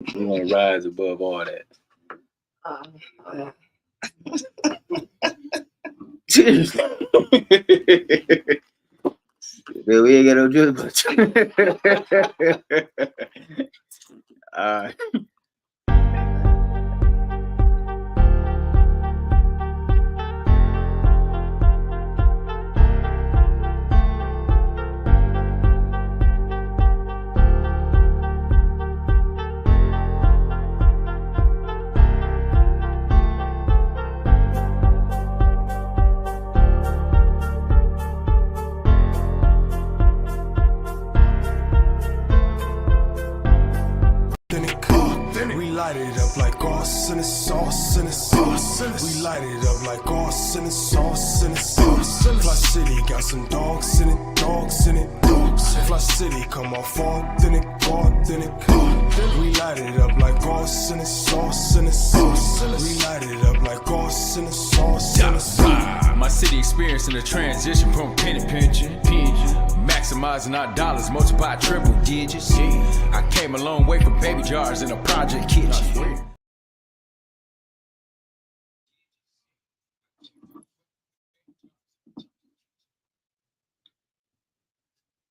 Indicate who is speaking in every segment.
Speaker 1: We want to rise above all that. Seriously. We ain't got no choice. All right.
Speaker 2: We light it up like sauce and sauce and sauce. We light it up like sauce and sauce and sauce. Fli-City got some dogs in it, dogs in it, dogs. Fli-City come off authentic, authentic. We light it up like sauce and sauce and sauce. We light it up like sauce and sauce and sauce.
Speaker 3: My city experiencing a transition from penny pinching, maximizing our dollars, multiply triple digits. I came a long way from baby jars in a project kitchen.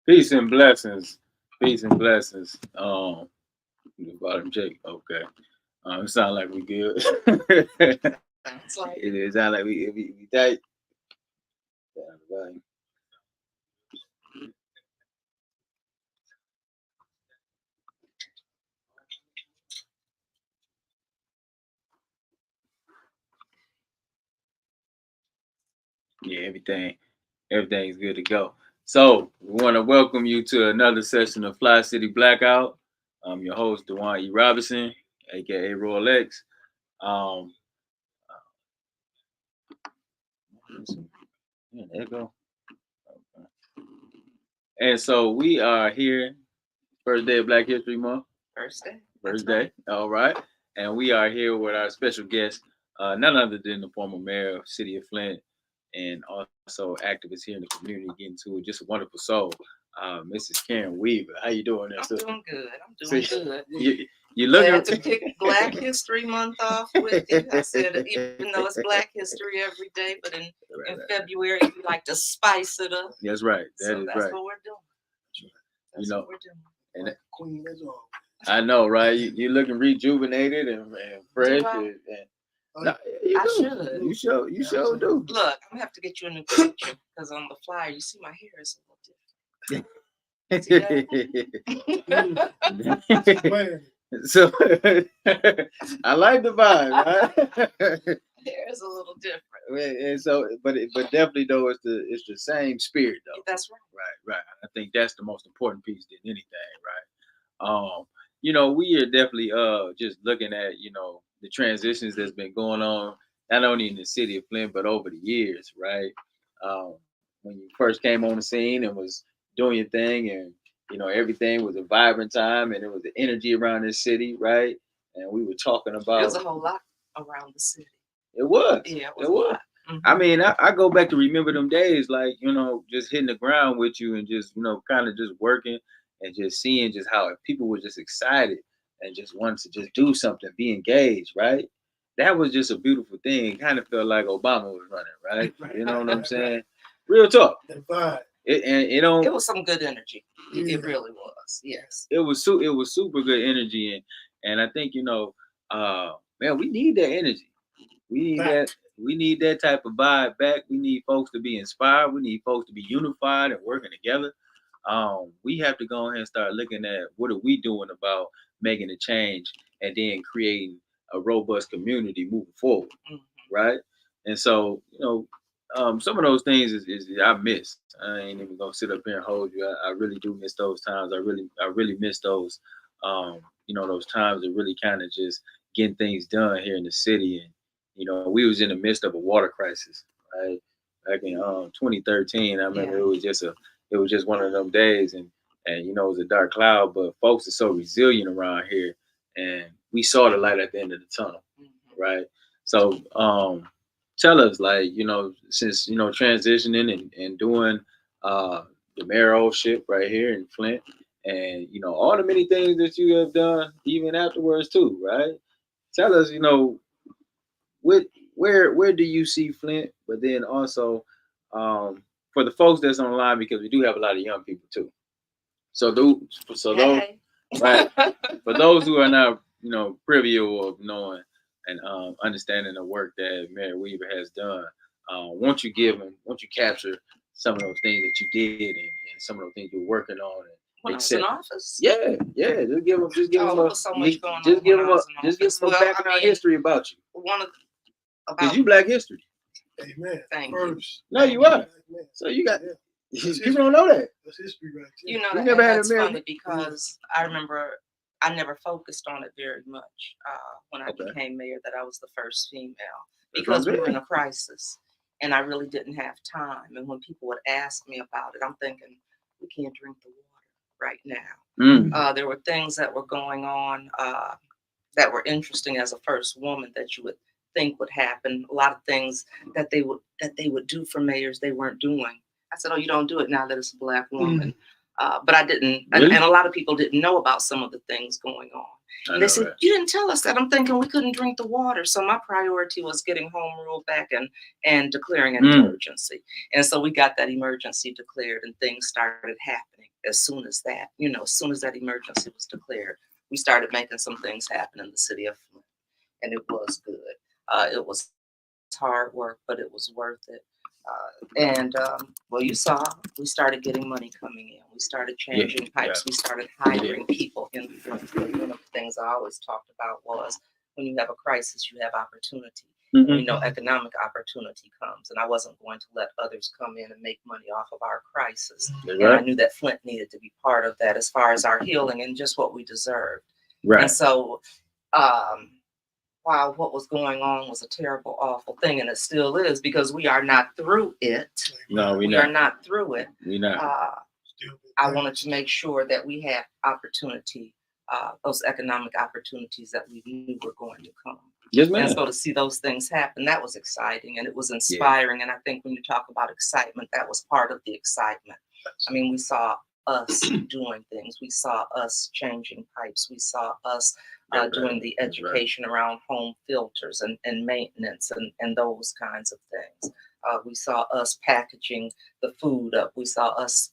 Speaker 1: Peace and blessings. Peace and blessings. The bottom check. Okay. It sound like we good. It sound like we tight. Yeah, everything's good to go. So we want to welcome you to another session of Fli-City Blackout. I'm your host, DeWaun E. Robinson, aka Royale X. There you go. Okay. And so we are here, first day of Black History Month. First day. All right. And we are here with our special guest, none other than the former mayor of City of Flint, and also activist here in the community, getting to it. Just a wonderful soul, Mrs. Karen Weaver. How you doing there, sister?
Speaker 4: I'm doing good.
Speaker 1: You looking
Speaker 4: glad to kick Black History Month off with you. I said, even though it's Black History every day, but in February we like to spice it up.
Speaker 1: That's right.
Speaker 4: That's what we're doing.
Speaker 1: That's what we're doing. And Queen is all. I know, right? You're looking rejuvenated and fresh. No, you should. You sure do.
Speaker 4: Look, I'm gonna have to get you a new picture because on the flyer, you see my hair is a little different.
Speaker 1: So I like the vibe, right?
Speaker 4: Hair is a little different.
Speaker 1: And so, but definitely though, it's the same spirit though.
Speaker 4: That's right.
Speaker 1: Right. I think that's the most important piece than anything, right? We are definitely just looking at the transitions that's been going on, not only in the city of Flint, but over the years, right? When you first came on the scene and was doing your thing, and everything was a vibrant time, and there was the energy around this city, right? And we were talking about.
Speaker 4: There's a whole lot around the city.
Speaker 1: It was.
Speaker 4: Yeah, it was.
Speaker 1: Mm-hmm. I mean, I go back to remember them days, like just hitting the ground with you and just kind of just working and just seeing just how people were just excited and just wanted to just do something, be engaged, right? That was just a beautiful thing. It kind of felt like Obama was running, right? You know what I'm saying? Real talk.
Speaker 4: It was some good energy. It really was. Yes.
Speaker 1: It was super good energy, and I think man, we need that energy. We need that. We need that type of vibe back. We need folks to be inspired. We need folks to be unified and working together. We have to go ahead and start looking at what are we doing about making a change and then creating a robust community moving forward, right? And so, some of those things is I miss. I ain't even gonna sit up here and hold you. I really do miss those times. I really miss those, those times of really kind of just getting things done here in the city. And we was in the midst of a water crisis, right? Back in 2013, I remember it was just one of them days, and it was a dark cloud, but folks are so resilient around here, and we saw the light at the end of the tunnel, right? So tell us, like, since transitioning and doing the mayoralship right here in Flint, and all the many things that you have done, even afterwards too, right? Tell us, where do you see Flint? But then also, for the folks that's online, because we do have a lot of young people too. So those,
Speaker 4: Hey.
Speaker 1: right? For those who are not, privy of knowing and understanding the work that Mayor Weaver has done, won't you capture some of those things that you did and some of those things you're working on?
Speaker 4: When I was in office?
Speaker 1: Yeah. Just give them
Speaker 4: so much going on
Speaker 1: just give them a background history about you. Because you Black history.
Speaker 2: Amen.
Speaker 4: Thank
Speaker 2: you.
Speaker 1: No, you are. So you got. People don't know that.
Speaker 2: That's history right there.
Speaker 4: That,
Speaker 1: never had
Speaker 4: that's
Speaker 1: a
Speaker 4: funny because I remember I never focused on it very much when I became mayor, that I was the first female, because we were in a crisis and I really didn't have time. And when people would ask me about it, I'm thinking, we can't drink the water right now. There were things that were going on that were interesting as a first woman that you would think would happen. A lot of things that they would do for mayors, they weren't doing. I said, oh, you don't do it now that it's a Black woman. But I didn't.
Speaker 1: Really?
Speaker 4: And a lot of people didn't know about some of the things going on. And they said, you didn't tell us that. I'm thinking we couldn't drink the water. So my priority was getting home rule back and declaring an emergency. And so we got that emergency declared and things started happening as soon as that, as soon as that emergency was declared, we started making some things happen in the city of Flint. And it was good. It was hard work, but it was worth it. Well, you saw, we started getting money coming in. We started changing pipes. We started hiring people in Flint. One of the things I always talked about was when you have a crisis, you have opportunity. Economic opportunity comes. And I wasn't going to let others come in and make money off of our crisis. And I knew that Flint needed to be part of that as far as our healing and just what we deserved. Right. And so, while what was going on was a terrible, awful thing, and it still is, because we are not through it.
Speaker 1: No, we
Speaker 4: are not through it.
Speaker 1: We're not.
Speaker 4: I wanted to make sure that we had opportunity, those economic opportunities that we knew were going to come.
Speaker 1: Yes, ma'am.
Speaker 4: And so to see those things happen, that was exciting and it was inspiring. And I think when you talk about excitement, that was part of the excitement. I mean, we saw us doing things. We saw us changing pipes. We saw us doing the education around home filters and maintenance and those kinds of things. We saw us packaging the food up. We saw us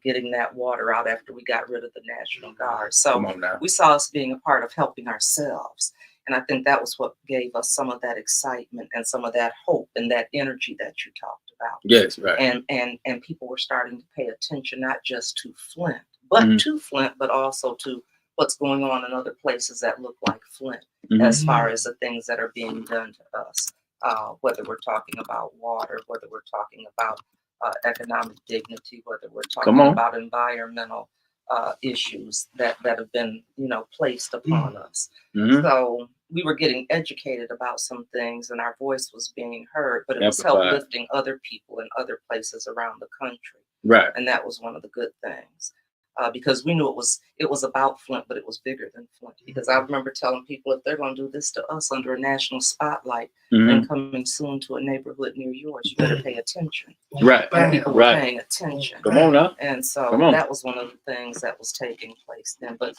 Speaker 4: getting that water out after we got rid of the National Guard. So we saw us being a part of helping ourselves. And I think that was what gave us some of that excitement and some of that hope and that energy that you talked about.
Speaker 1: Yes, right.
Speaker 4: And people were starting to pay attention, not just to Flint, but to Flint, but also to what's going on in other places that look like Flint, as far as the things that are being done to us, whether we're talking about water, whether we're talking about economic dignity, whether we're talking about environmental issues that have been, placed upon us. So we were getting educated about some things and our voice was being heard, but it was uplifting other people in other places around the country.
Speaker 1: Right.
Speaker 4: And that was one of the good things. Because we knew it was about Flint, but it was bigger than Flint. Because I remember telling people, if they're going to do this to us under a national spotlight and coming soon to a neighborhood near yours, you better pay attention.
Speaker 1: Right.
Speaker 4: And people were paying attention.
Speaker 1: Come on now.
Speaker 4: And so that was one of the things that was taking place then. But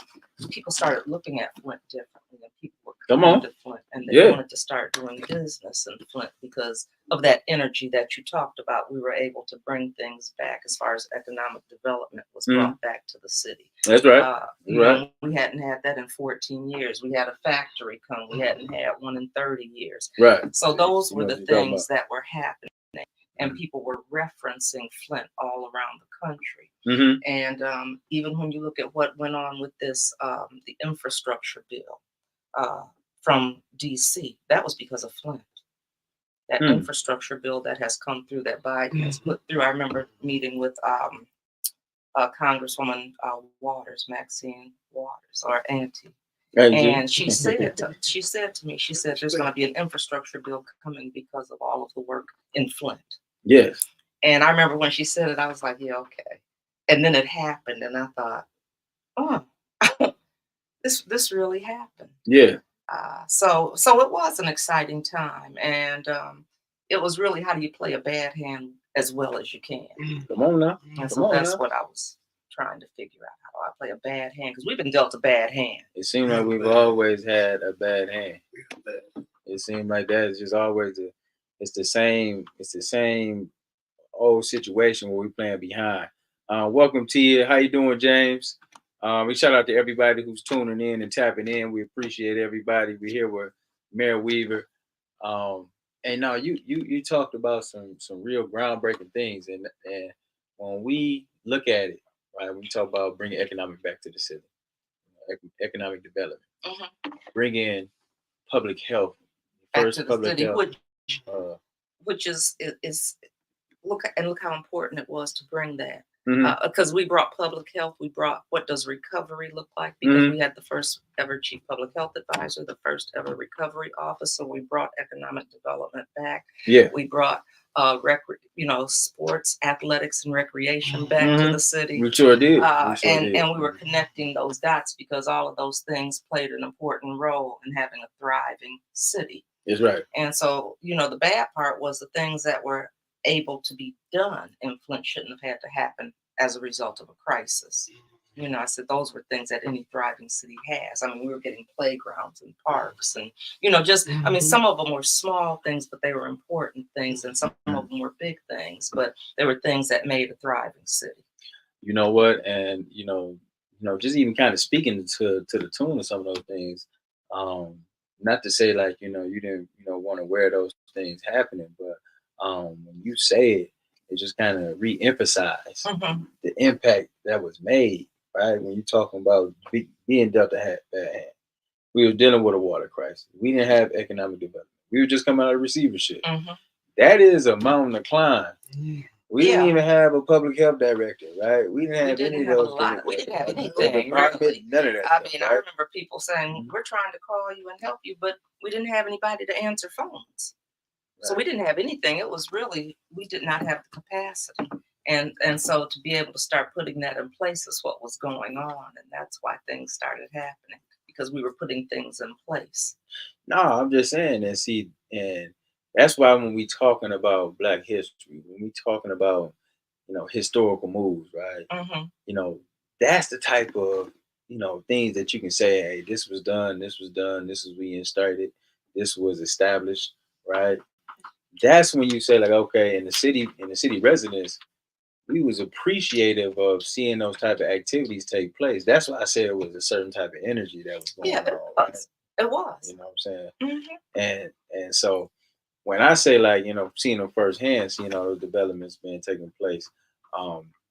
Speaker 4: people started looking at Flint differently, and people were coming to Flint, and they wanted to start doing business in Flint because of that energy that you talked about. We were able to bring things back as far as economic development was brought back to the city.
Speaker 1: That's right.
Speaker 4: We hadn't had that in 14 years. We had a factory come. We hadn't had one in 30 years.
Speaker 1: Right.
Speaker 4: So those were the things that were happening. And people were referencing Flint all around the country. And even when you look at what went on with this, the infrastructure bill from DC, that was because of Flint. That infrastructure bill that has come through, that Biden has put through. I remember meeting with Congresswoman Maxine Waters, or Auntie. And she said to me, there's going to be an infrastructure bill coming because of all of the work in Flint.
Speaker 1: Yes.
Speaker 4: And I remember when she said it, I was like, yeah, okay. And then it happened, and I thought, oh, this really happened.
Speaker 1: Yeah.
Speaker 4: So it was an exciting time, and it was really, how do you play a bad hand as well as you can?
Speaker 1: Come on now.
Speaker 4: And so that's what I was trying to figure out how do I play a bad hand, because we've been dealt a bad hand.
Speaker 1: It seems like we've always had a bad hand. It seems like that's just always it's the same old situation where we playing behind. Welcome to you. How you doing, James? We shout out to everybody who's tuning in and tapping in. We appreciate everybody. We're here with Mayor Weaver. And now you talked about some real groundbreaking things, and when we look at it, right, we talk about bringing economic back to the city, economic development, bring in public health, first public
Speaker 4: city,
Speaker 1: health,
Speaker 4: which is look how important it was to bring that.
Speaker 1: Mhm.
Speaker 4: Because we brought public health, we brought what does recovery look like, because we had the first ever chief public health advisor, the first ever recovery officer. We brought economic development back.
Speaker 1: Yeah,
Speaker 4: We brought sports, athletics, and recreation back to the city.
Speaker 1: we sure did.
Speaker 4: And we were connecting those dots because all of those things played an important role in having a thriving city.
Speaker 1: That's right.
Speaker 4: And so, the bad part was the things that were able to be done in Flint shouldn't have had to happen as a result of a crisis. I said those were things that any thriving city has. I mean, we were getting playgrounds and parks and, some of them were small things, but they were important things. And some of them were big things, but they were things that made a thriving city.
Speaker 1: You know what? And, just even kind of speaking to the tune of some of those things, not to say like, you didn't, want to wear those things happening, but when you say it, it just kind of re-emphasize the impact that was made, right? When you're talking about being dealt a bad hand. We were dealing with a water crisis. We didn't have economic development. We were just coming out of receivership. That is a mountain to climb. We didn't even have a public health director, right? We didn't have any of those things.
Speaker 4: We didn't have anything. Really.
Speaker 1: None of that.
Speaker 4: I mean, I remember people saying, we're trying to call you and help you, but we didn't have anybody to answer phones. So we didn't have anything. It was really, we did not have the capacity. And so to be able to start putting that in place is what was going on. And that's why things started happening, because we were putting things in place.
Speaker 1: No, I'm just saying that. See, and that's why when we talking about Black history, when we talking about, historical moves, right? That's the type of, things that you can say, hey, this was done, this is reinstated, this was established, right? That's when you say like, okay, in the city residents, we was appreciative of seeing those type of activities take place. That's why I said it was a certain type of energy that was going on. Right?
Speaker 4: It was.
Speaker 1: You know what I'm saying? And so when I say like, seeing them firsthand, seeing all those developments being taking place,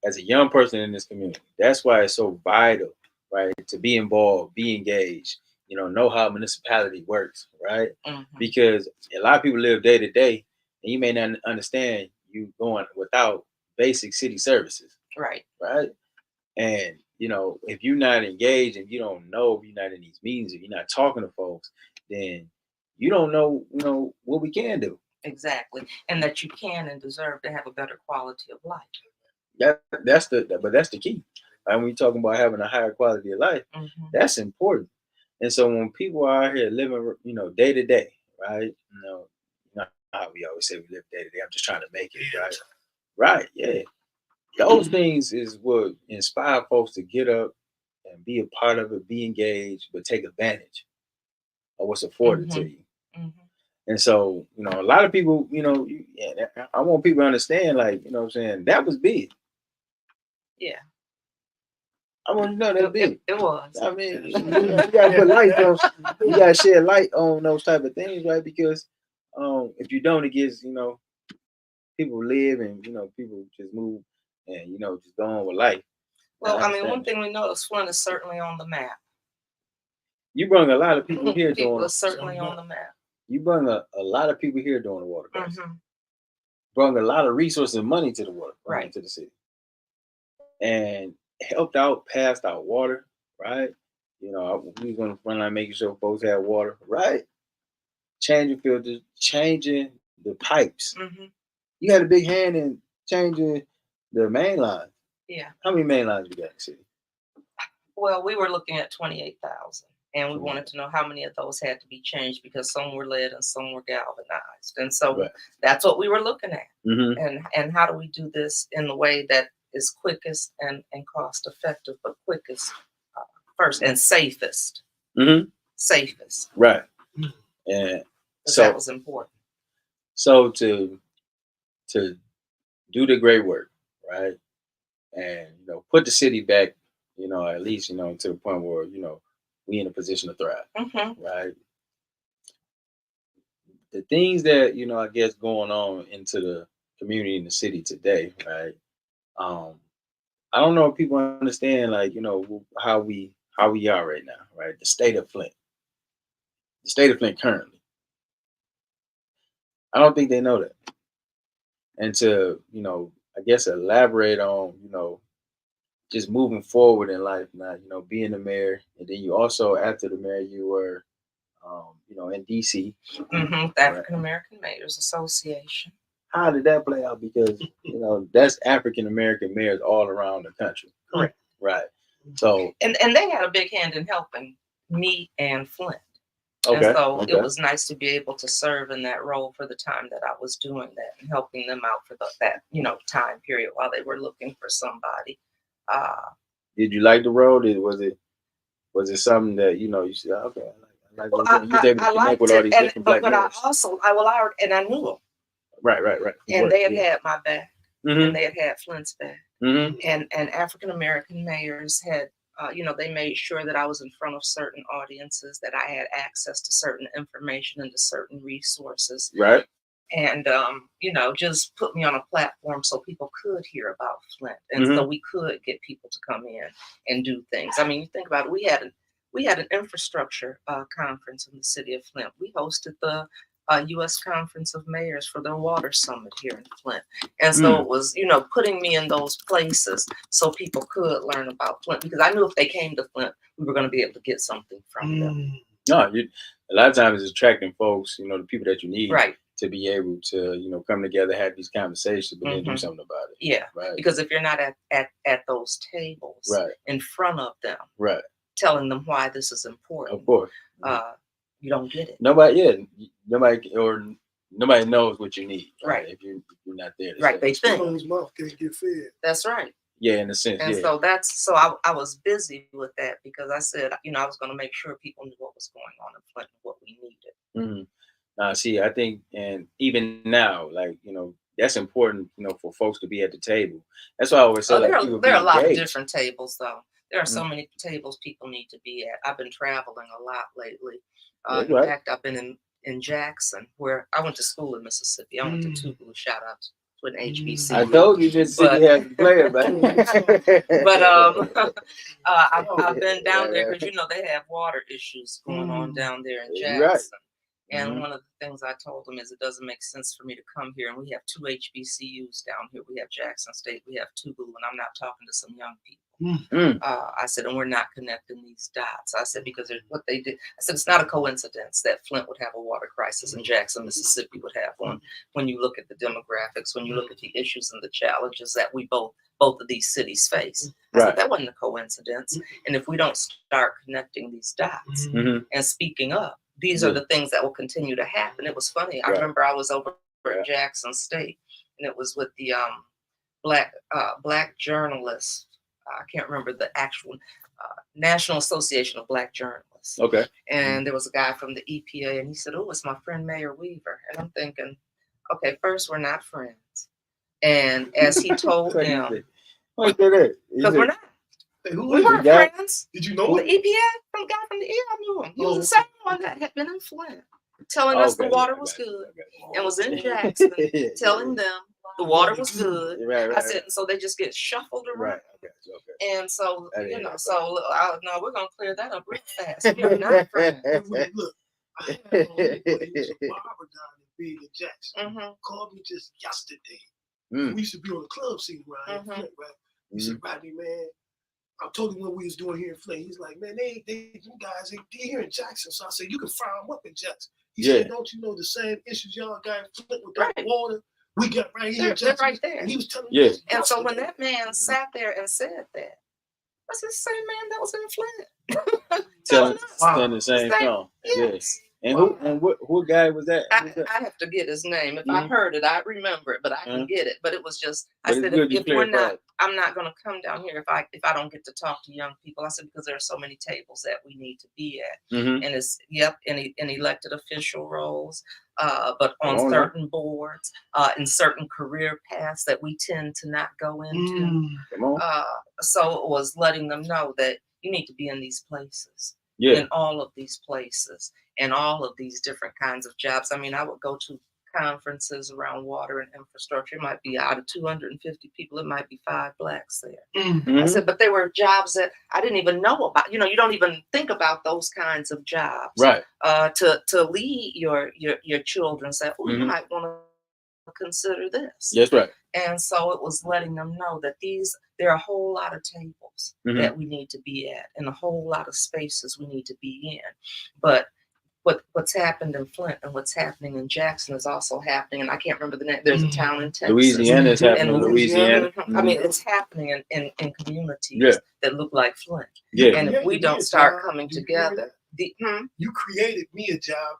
Speaker 1: as a young person in this community, that's why it's so vital, right? To be involved, be engaged, know how a municipality works, right? Because a lot of people live day to day, and you may not understand you going without basic city services.
Speaker 4: Right.
Speaker 1: And, if you're not engaged and you don't know, if you're not in these meetings, if you're not talking to folks, then you don't know, what we can do.
Speaker 4: Exactly. And that you can and deserve to have a better quality of life.
Speaker 1: That's the key. And when you're talking about having a higher quality of life, that's important. And so when people are out here living, day to day, right? How we always say we live day to day. I'm just trying to make it, right? Right, yeah. Those things is what inspire folks to get up and be a part of it, be engaged, but take advantage of what's afforded to you. And so, a lot of people, I want people to understand, like, what I'm saying, that was big.
Speaker 4: Yeah.
Speaker 1: I want to know that big.
Speaker 4: It was.
Speaker 1: I mean, you gotta put light on. You gotta shed light on those type of things, right? Because if you don't, it gives people live and people just move and just go on with life.
Speaker 4: Well, I mean, one thing we know is Flint is certainly on the map.
Speaker 1: You bring a lot of people here.
Speaker 4: People are certainly on the map.
Speaker 1: You bring a lot of people here during the water crisis. Brought a lot of resources and money to the water, right, to the city, and helped out, passed out water, right? We was going to front line making sure folks had water, right? Changing filters, changing the pipes. You had a big hand in changing the main line.
Speaker 4: Yeah.
Speaker 1: How many main lines you got in the city?
Speaker 4: Well, we were looking at 28,000, and we wanted to know how many of those had to be changed because some were lead and some were galvanized. And so that's what we were looking at. And how do we do this in the way that is quickest and cost effective, but quickest first and safest. Safest.
Speaker 1: Right. And so
Speaker 4: that was important.
Speaker 1: So to do the great work, right? And put the city back, at least, to the point where, we in a position to thrive. Right. The things that, I guess going on into the community in the city today, right? I don't know if people understand, like, how we are right now, right? The state of Flint. The state of Flint currently. I don't think they know that. And to, I guess elaborate on, just moving forward in life now, being the mayor, and then you also, after the mayor, you were, in DC.
Speaker 4: The African American Mayors Association.
Speaker 1: How did that play out? Because, that's African American mayors all around the country.
Speaker 4: Correct.
Speaker 1: Right. So.
Speaker 4: And they had a big hand in helping me and Flint.
Speaker 1: Okay.
Speaker 4: And so it was nice to be able to serve in that role for the time that I was doing that and helping them out for that time period while they were looking for somebody.
Speaker 1: Did you like the role? Was it something that you said, okay, I like you was able to connect with all these different black
Speaker 4: but
Speaker 1: mayors.
Speaker 4: I knew them.
Speaker 1: Right.
Speaker 4: And they had my back, and they had Flint's back, and African American mayors had. They made sure that I was in front of certain audiences, that I had access to certain information and to certain resources.
Speaker 1: Right.
Speaker 4: And, just put me on a platform so people could hear about Flint. And so we could get people to come in and do things. I mean, you think about it, we had an infrastructure conference in the city of Flint. We hosted the U.S. Conference of Mayors for their water summit here in Flint. And so it was, putting me in those places so people could learn about Flint, because I knew if they came to Flint, we were going to be able to get something from them.
Speaker 1: No, a lot of times it's attracting folks, the people that you need,
Speaker 4: right,
Speaker 1: to be able to, come together, have these conversations, but then do something about it.
Speaker 4: Yeah, right. Because if you're not at those tables,
Speaker 1: right,
Speaker 4: in front of them,
Speaker 1: right,
Speaker 4: telling them why this is important,
Speaker 1: of course,
Speaker 4: you don't get it.
Speaker 1: Nobody knows what you need,
Speaker 4: right?
Speaker 1: If you're not there,
Speaker 4: right? They think
Speaker 2: mouth can't get fed.
Speaker 4: That's right.
Speaker 1: Yeah, in a sense.
Speaker 4: And
Speaker 1: so
Speaker 4: I was busy with that because I said, I was going to make sure people knew what was going on in Flint and what we needed.
Speaker 1: See, I think, and even now, like, that's important, for folks to be at the table. That's why I always say,
Speaker 4: there are a lot of different tables, though. There are so many tables people need to be at. I've been traveling a lot lately. In fact, I've been in Jackson, where I went to school in Mississippi. I went to Tougaloo. Shout out to an HBCU.
Speaker 1: I told you Mississippi has a player,
Speaker 4: but I've been down there because they have water issues going on down there in Jackson.
Speaker 1: Right.
Speaker 4: And one of the things I told them is it doesn't make sense for me to come here. And we have 2 HBCUs down here. We have Jackson State, we have Tougaloo, and I'm not talking to some young people. I said, and we're not connecting these dots. I said, because what they did, I said, it's not a coincidence that Flint would have a water crisis and Jackson, Mississippi would have one. When you look at the demographics, when you look at the issues and the challenges that we both of these cities face. I said, that wasn't a coincidence. And if we don't start connecting these dots and speaking up, these are the things that will continue to happen. It was funny. I remember I was over at Jackson State, and it was with the black journalists. I can't remember the actual National Association of Black Journalists.
Speaker 1: Okay.
Speaker 4: And there was a guy from the EPA, and he said, "Oh, it's my friend Mayor Weaver." And I'm thinking, okay, first, we're not friends. And as he told them, because we're not. We weren't friends.
Speaker 2: Did you know
Speaker 4: the EPA? From the guy from the EPA, I knew him. He was the same one that had been in Flint, telling us the water was good, and was in Jackson, telling them the water was good. I said, and so they just get shuffled around. And so, no, we're gonna clear that up real fast. We are not friends.
Speaker 2: Look, I had a barber down in Big in Jackson. Called me just yesterday. We used to be on the club scene around here, Flint, right? He said, "Rodney, man, I told him what we was doing here in Flint." He's like, "Man, you guys ain't here in Jackson." So I said, "You can fire them up in Jackson." He said, "Don't you know the same issues y'all got in Flint with that water? We got right here in Jackson."
Speaker 4: They're right there.
Speaker 2: And he was telling me.
Speaker 4: And so when that man sat there and said that, that's the same man that was in Flint.
Speaker 1: Telling the same thing.
Speaker 4: Yes.
Speaker 1: And what guy was that?
Speaker 4: I have to get his name. If I heard it, I remember it, but I can get it. But it was just, I said, if we're not, I'm not going to come down here if I don't get to talk to young people. I said, because there are so many tables that we need to be at. And it's, in elected official roles, but on certain boards, in certain career paths that we tend to not go into. So it was letting them know that you need to be in these places. In all of these places and all of these different kinds of jobs. I mean, I would go to conferences around water and infrastructure. It might be out of 250 people, it might be 5 Blacks there. I said, but there were jobs that I didn't even know about. You know, you don't even think about those kinds of jobs.
Speaker 1: Right.
Speaker 4: To lead your children, say, oh, you might want to consider this.
Speaker 1: That's right.
Speaker 4: And so it was letting them know that there are a whole lot of tables that we need to be at and a whole lot of spaces we need to be in. But what's happened in Flint and what's happening in Jackson is also happening. And I can't remember the name. There's a town in Texas.
Speaker 1: Louisiana is happening in Louisiana.
Speaker 4: I mean, it's happening in communities that look like Flint. And if we don't start coming together.
Speaker 5: You created me a job.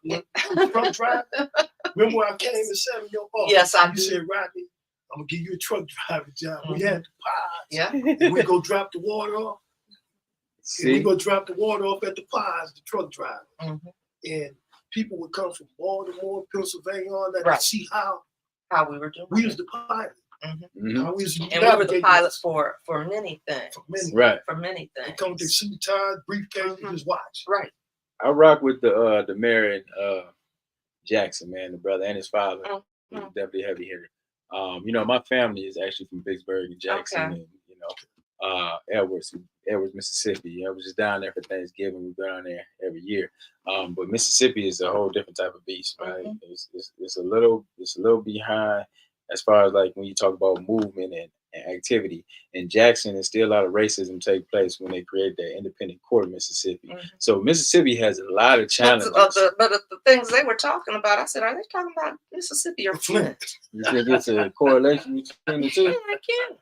Speaker 5: Truck driver. Remember when I came and sat in your office?
Speaker 4: Yes, I do.
Speaker 5: You said, Rodney, I'm gonna give you a truck driver job. We had the pods.
Speaker 4: Yeah.
Speaker 5: And we go drop the water off. And we go drop the water off at the pods, the truck driver. And people would come from Baltimore, Pennsylvania, all that to see how
Speaker 4: we were doing.
Speaker 5: We was the pilot.
Speaker 4: And we were the pilots for many things. For many things.
Speaker 5: They come with their suit ties, briefcase, and just watch.
Speaker 4: Right.
Speaker 1: I rock with the mayor in Jackson, man, the brother and his father. Definitely heavy hitter. You know, my family is actually from Vicksburg and Jackson, and you know, Edwards, Mississippi. I was just down there for Thanksgiving. We go down there every year. But Mississippi is a whole different type of beast, right? It's a little behind as far as like when you talk about movement and activity. In Jackson, there's still a lot of racism take place when they create that independent court of Mississippi. So Mississippi has a lot of challenges.
Speaker 4: But the things they were talking about, I said, are they talking about Mississippi or Flint?
Speaker 1: You think it's a correlation between the two?
Speaker 4: Yeah, I can't.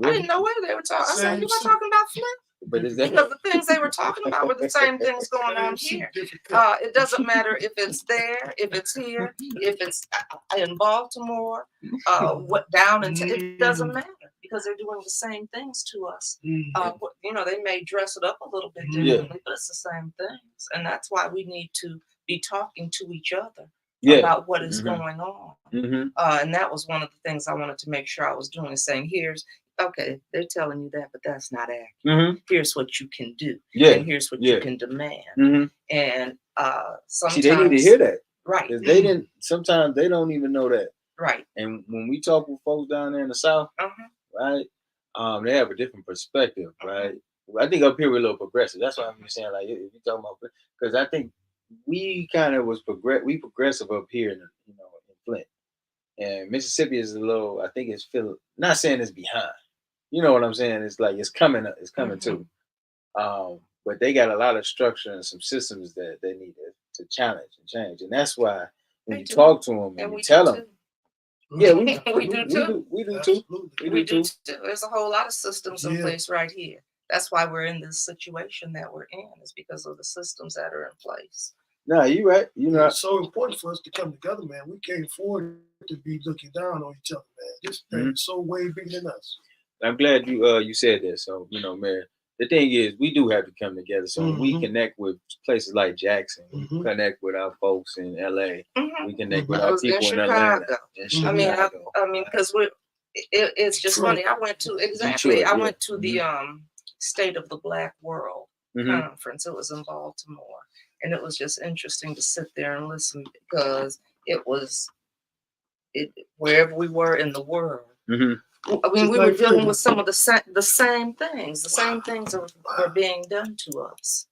Speaker 4: I didn't know where they were talking. I said, you were talking about Flint?
Speaker 1: But is that
Speaker 4: because the things they were talking about were the same things going on here. It doesn't matter if it's there, if it's here, if it's in Baltimore, what down in it doesn't matter because they're doing the same things to us. You know, they may dress it up a little bit differently, but it's the same things, and that's why we need to be talking to each other about what is going on. And that was one of the things I wanted to make sure I was doing, is saying, okay, they're telling you that, but that's not accurate. Here's what you can do. And here's what you can demand. And sometimes
Speaker 1: they need to hear that.
Speaker 4: Right.
Speaker 1: Because they didn't, sometimes they don't even know that.
Speaker 4: Right.
Speaker 1: And when we talk with folks down there in the South, right, they have a different perspective, right? I think up here we're a little progressive. That's why I'm saying, like, if you're talking about, because I think we kind of progressive up here in Flint. And Mississippi is a little, I think it's not saying it's behind. You know what I'm saying? It's like it's coming too. But they got a lot of structure and some systems that they need to challenge and change. And that's why when you talk to them and you tell them, we do too. We do too.
Speaker 4: There's a whole lot of systems in place right here. That's why we're in this situation that we're in, is because of the systems that are in place.
Speaker 1: No, you're right. You know,
Speaker 5: it's so important for us to come together, man. We can't afford to be looking down on each other, man. This thing is so way bigger than us.
Speaker 1: I'm glad you said that. So, you know, man, the thing is, we do have to come together. So we connect with places like Jackson. We connect with our folks in LA. We connect with our people in Atlanta.
Speaker 4: I mean, because it's just funny. I went to the State of the Black World conference. It was in Baltimore. And it was just interesting to sit there and listen, because wherever we were in the world, I mean, we were dealing with some of the same things. The same things are being done to us.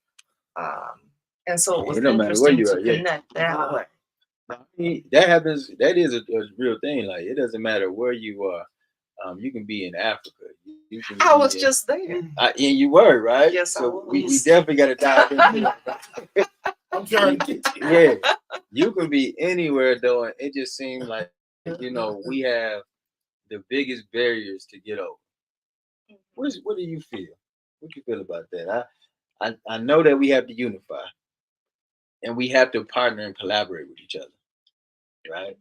Speaker 4: And so it was interesting to connect that way.
Speaker 1: I mean, that happens. That is a real thing. Like, it doesn't matter where you are. You can be in Africa.
Speaker 4: I was just there.
Speaker 1: And you were, right?
Speaker 4: Yes,
Speaker 1: so
Speaker 4: I was.
Speaker 1: We definitely got to dive into it.
Speaker 5: I'm trying to get you.
Speaker 1: Yeah, you can be anywhere, though. And it just seems like, you know, we have the biggest barriers to get over. What do you feel? What do you feel about that? I know that we have to unify. and we have to partner and collaborate with each other, right?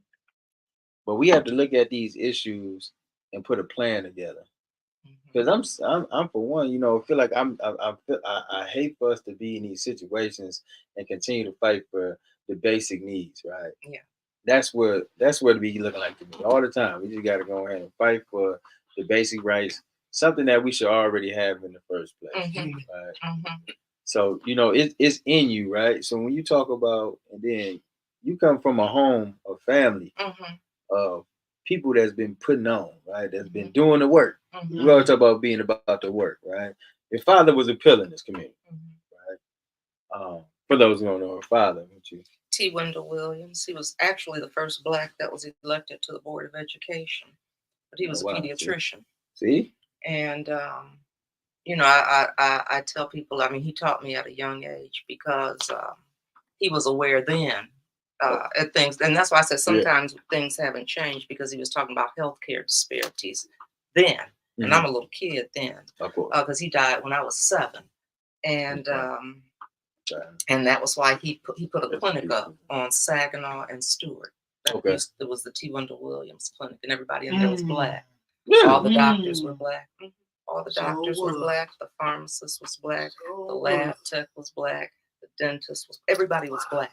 Speaker 1: But we have to look at these issues and put a plan together. Because I'm for one, you know, feel like I hate for us to be in these situations and continue to fight for the basic needs, right?
Speaker 4: Yeah.
Speaker 1: That's what it be looking like to me all the time. We just got to go ahead and fight for the basic rights, something that we should already have in the first place, right? So you know, it's in you, right? So when you talk about, and then you come from a home, a family of people that's been putting on, right? That's been doing the work. We always talk about being about the work, right? Your father was a pillar in this community, right? For those who don't know her father, would you?
Speaker 4: T. Wendell Williams. He was actually the first Black that was elected to the Board of Education, but he was a pediatrician.
Speaker 1: See?
Speaker 4: And you know, I tell people, I mean, he taught me at a young age because he was aware then at things, and that's why I said sometimes things haven't changed, because he was talking about healthcare disparities then, and I'm a little kid then, because he died when I was 7, and that was why he put a clinic up on Saginaw and Stewart. It was the T. Wendell Williams Clinic, and everybody in there was Black. All the doctors were Black. All the doctors were Black. The pharmacist was Black. The lab tech was Black. The dentist was. Everybody was Black.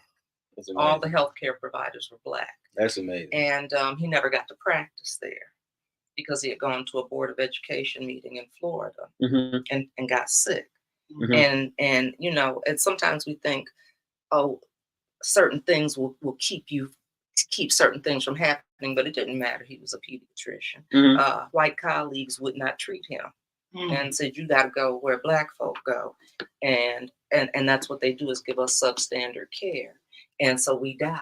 Speaker 4: All the healthcare providers were Black.
Speaker 1: That's amazing.
Speaker 4: And he never got to practice there because he had gone to a Board of Education meeting in Florida and got sick. And you know, and sometimes we think, oh, certain things will keep certain things from happening, but it didn't matter. He was a pediatrician. White colleagues would not treat him and said, you got to go where Black folk go, and that's what they do, is give us substandard care. And so we die.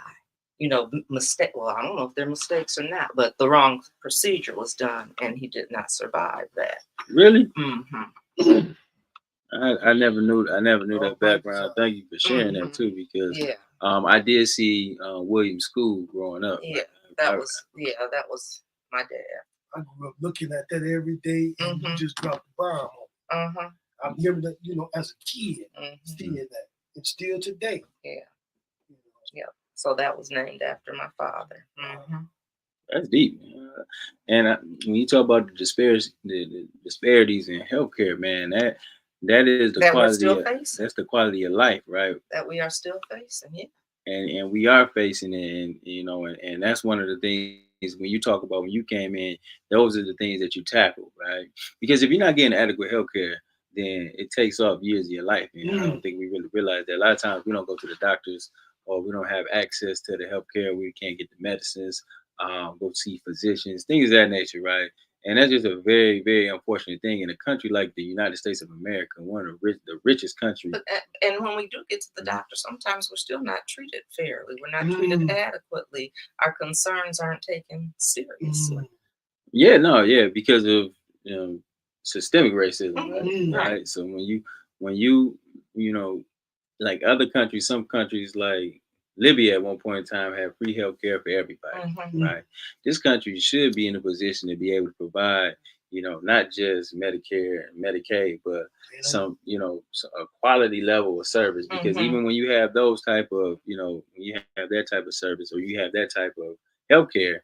Speaker 4: You know, well, I don't know if they're mistakes or not, but the wrong procedure was done, and he did not survive that.
Speaker 1: Really? I never knew that background. Thank you for sharing that too, because I did see Williams School growing up.
Speaker 4: Yeah, that was my dad.
Speaker 5: I grew up looking at that every day, and you just dropped the bomb on me. I remember that, you know, as a kid, seeing that, and still today.
Speaker 4: Yeah. So that was named after my father.
Speaker 1: That's deep. And when you talk about the disparities in healthcare, man, that is the quality. That's the quality of life, right?
Speaker 4: That we are still facing,
Speaker 1: And we are facing it, and you know, and that's one of the things when you talk about when you came in, those are the things that you tackle, right? Because if you're not getting adequate healthcare, then it takes off years of your life. And I don't think we really realize that. A lot of times we don't go to the doctors, or we don't have access to the healthcare. We can't get the medicines, go see physicians, things of that nature, right? And that's just a very, very unfortunate thing in a country like the United States of America, one of the richest countries.
Speaker 4: And when we do get to the doctor, sometimes we're still not treated fairly. We're not treated adequately. Our concerns aren't taken seriously.
Speaker 1: Because of systemic racism, right? So when you know, like other countries, some countries like Libya at one point in time had free health care for everybody, right? This country should be in a position to be able to provide, you know, not just Medicare and Medicaid, but some, you know, a quality level of service. Because even when you have those type of, you know, when you have that type of service, or you have that type of health care,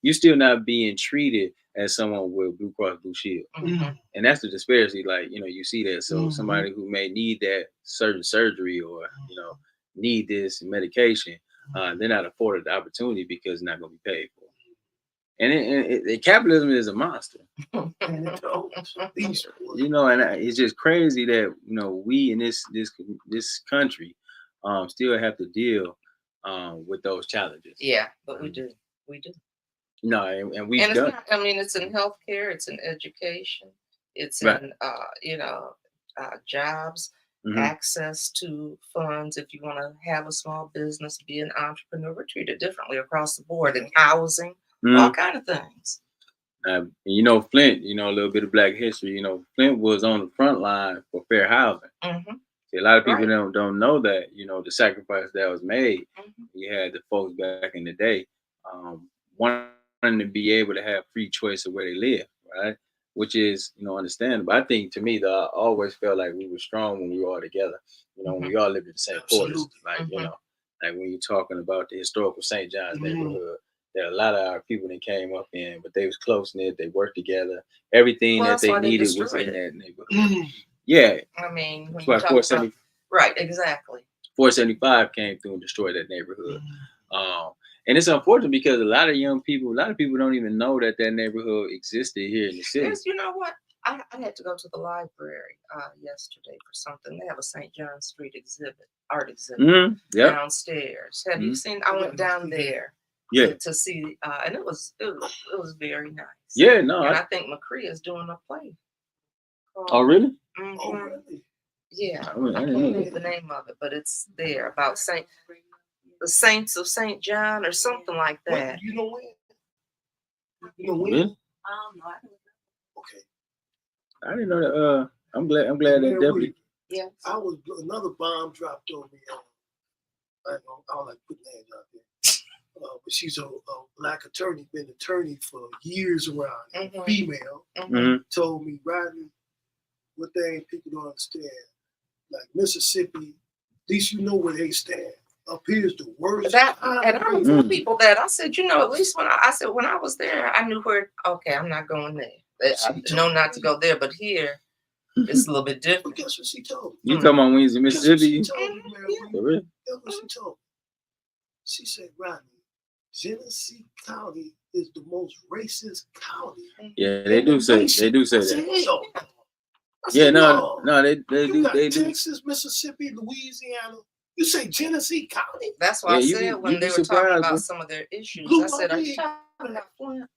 Speaker 1: you're still not being treated as someone with Blue Cross Blue Shield. And that's the disparity. Like, you know, you see that. So somebody who may need that certain surgery, or, you know, need this medication, they're not afforded the opportunity because it's not going to be paid for. And capitalism is a monster. You know, and it's just crazy that, you know, we in this country still have to deal with those challenges.
Speaker 4: Yeah, but we do.
Speaker 1: No, and we've
Speaker 4: done.
Speaker 1: It's
Speaker 4: not, I mean, it's in healthcare, it's in education, it's in jobs, access to funds. If you want to have a small business, be an entrepreneur, we're treated differently across the board, in housing, all kind of things.
Speaker 1: You know, Flint, you know, a little bit of Black history. You know, Flint was on the front line for fair housing. See, a lot of people don't know that, you know, the sacrifice that was made. You had the folks back in the day wanting to be able to have free choice of where they live, right? which is, understandable. I think to me, though, I always felt like we were strong when we were all together. When we all lived in the same quarters. Like, like when you're talking about the historical St. John's neighborhood, there are a lot of our people that came up in, but they was close knit. They worked together. Everything that they needed was in that neighborhood. Yeah.
Speaker 4: I mean,
Speaker 1: that's why 470.
Speaker 4: Right, exactly.
Speaker 1: 475 came through and destroyed that neighborhood. And it's unfortunate because a lot of people don't even know that neighborhood existed here in the city.
Speaker 4: You know what? I had to go to the library yesterday for something. They have a St. John Street art exhibit downstairs. Have you seen? I went down there to see, and it was very nice.
Speaker 1: Yeah, no.
Speaker 4: And I think McCree is doing a play.
Speaker 1: Oh, really?
Speaker 5: Oh, really?
Speaker 4: Yeah, I can't remember the name of it, but it's there about the Saints of St. John or something like that.
Speaker 5: What, you know when? You know when?
Speaker 1: Really?
Speaker 5: Okay.
Speaker 1: I didn't know that. I'm glad that definitely.
Speaker 4: Yeah.
Speaker 5: Another bomb dropped on me. I don't like putting names out there. But she's a black attorney, been an attorney for years around. Female told me, Rodney, what people don't understand, like Mississippi, at least you know where they stand. Up here's the worst.
Speaker 4: And I would tell people that. I said, at least when I was there, I knew where. Okay, I'm not going there. I know not to go there, but here it's a little bit different.
Speaker 5: But guess what she told me?
Speaker 1: You talking about when he's in Mississippi?
Speaker 5: Guess what she told me,
Speaker 1: Really?
Speaker 5: Guess what she told me? She said, Rodney, Genesee County is the most racist county.
Speaker 1: Yeah, they do say that. Yeah, no, they do. They do.
Speaker 5: Texas, Mississippi, Louisiana. You say Genesee County?
Speaker 4: That's why I said when they were talking about some of their issues. I said, "Are you talking about Flint?"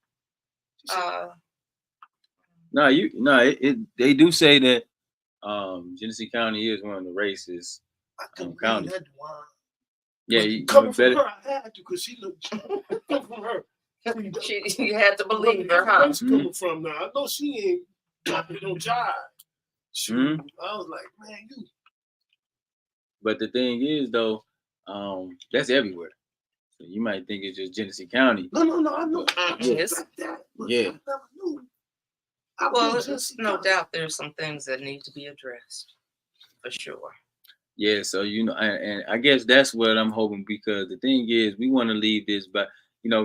Speaker 1: They do say that Genesee County is one of the racist counties. Yeah,
Speaker 5: coming from her, I had to, because she looked coming from her.
Speaker 4: You had to believe her, huh?
Speaker 5: Where's she coming from now? I know she ain't dropping no jive. I was like, man, you.
Speaker 1: But the thing is, though, that's everywhere. So you might think it's just Genesee County.
Speaker 5: No, I know.
Speaker 4: Yes.
Speaker 5: Like that,
Speaker 1: yeah.
Speaker 5: I never knew.
Speaker 4: Well, there's no doubt there's some things that need to be addressed, for sure.
Speaker 1: Yeah, so and I guess that's what I'm hoping, because the thing is, we want to leave this, but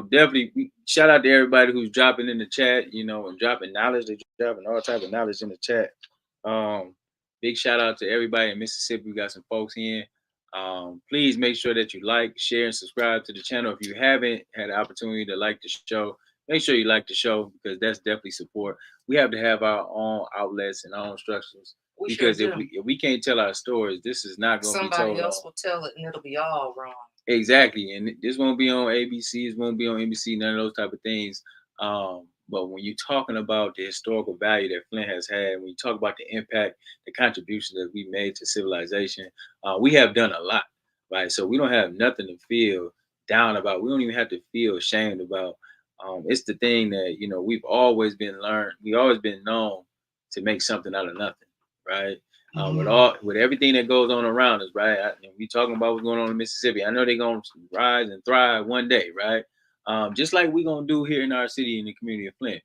Speaker 1: definitely shout out to everybody who's dropping in the chat, and dropping knowledge. They're dropping all type of knowledge in the chat. Big shout out to everybody in Mississippi. We got some folks in. Please make sure that you like, share, and subscribe to the channel. If you haven't had the opportunity to like the show, make sure you like the show, because that's definitely support. We have to have our own outlets and our own structures. Because if we can't tell our stories, this is not going to be told.
Speaker 4: Somebody else will tell it, and it'll be all wrong.
Speaker 1: Exactly, and this won't be on ABC. This won't be on NBC. None of those type of things. But when you're talking about the historical value that Flint has had, when you talk about the impact, the contribution that we made to civilization, we have done a lot, right? So we don't have nothing to feel down about. We don't even have to feel ashamed about. It's the thing that we've always been learned. We always been known to make something out of nothing. Right, with everything that goes on around us, right? We talking about what's going on in Mississippi. I know they're gonna rise and thrive one day, right? Just like we're gonna do here in our city, in the community of Flint.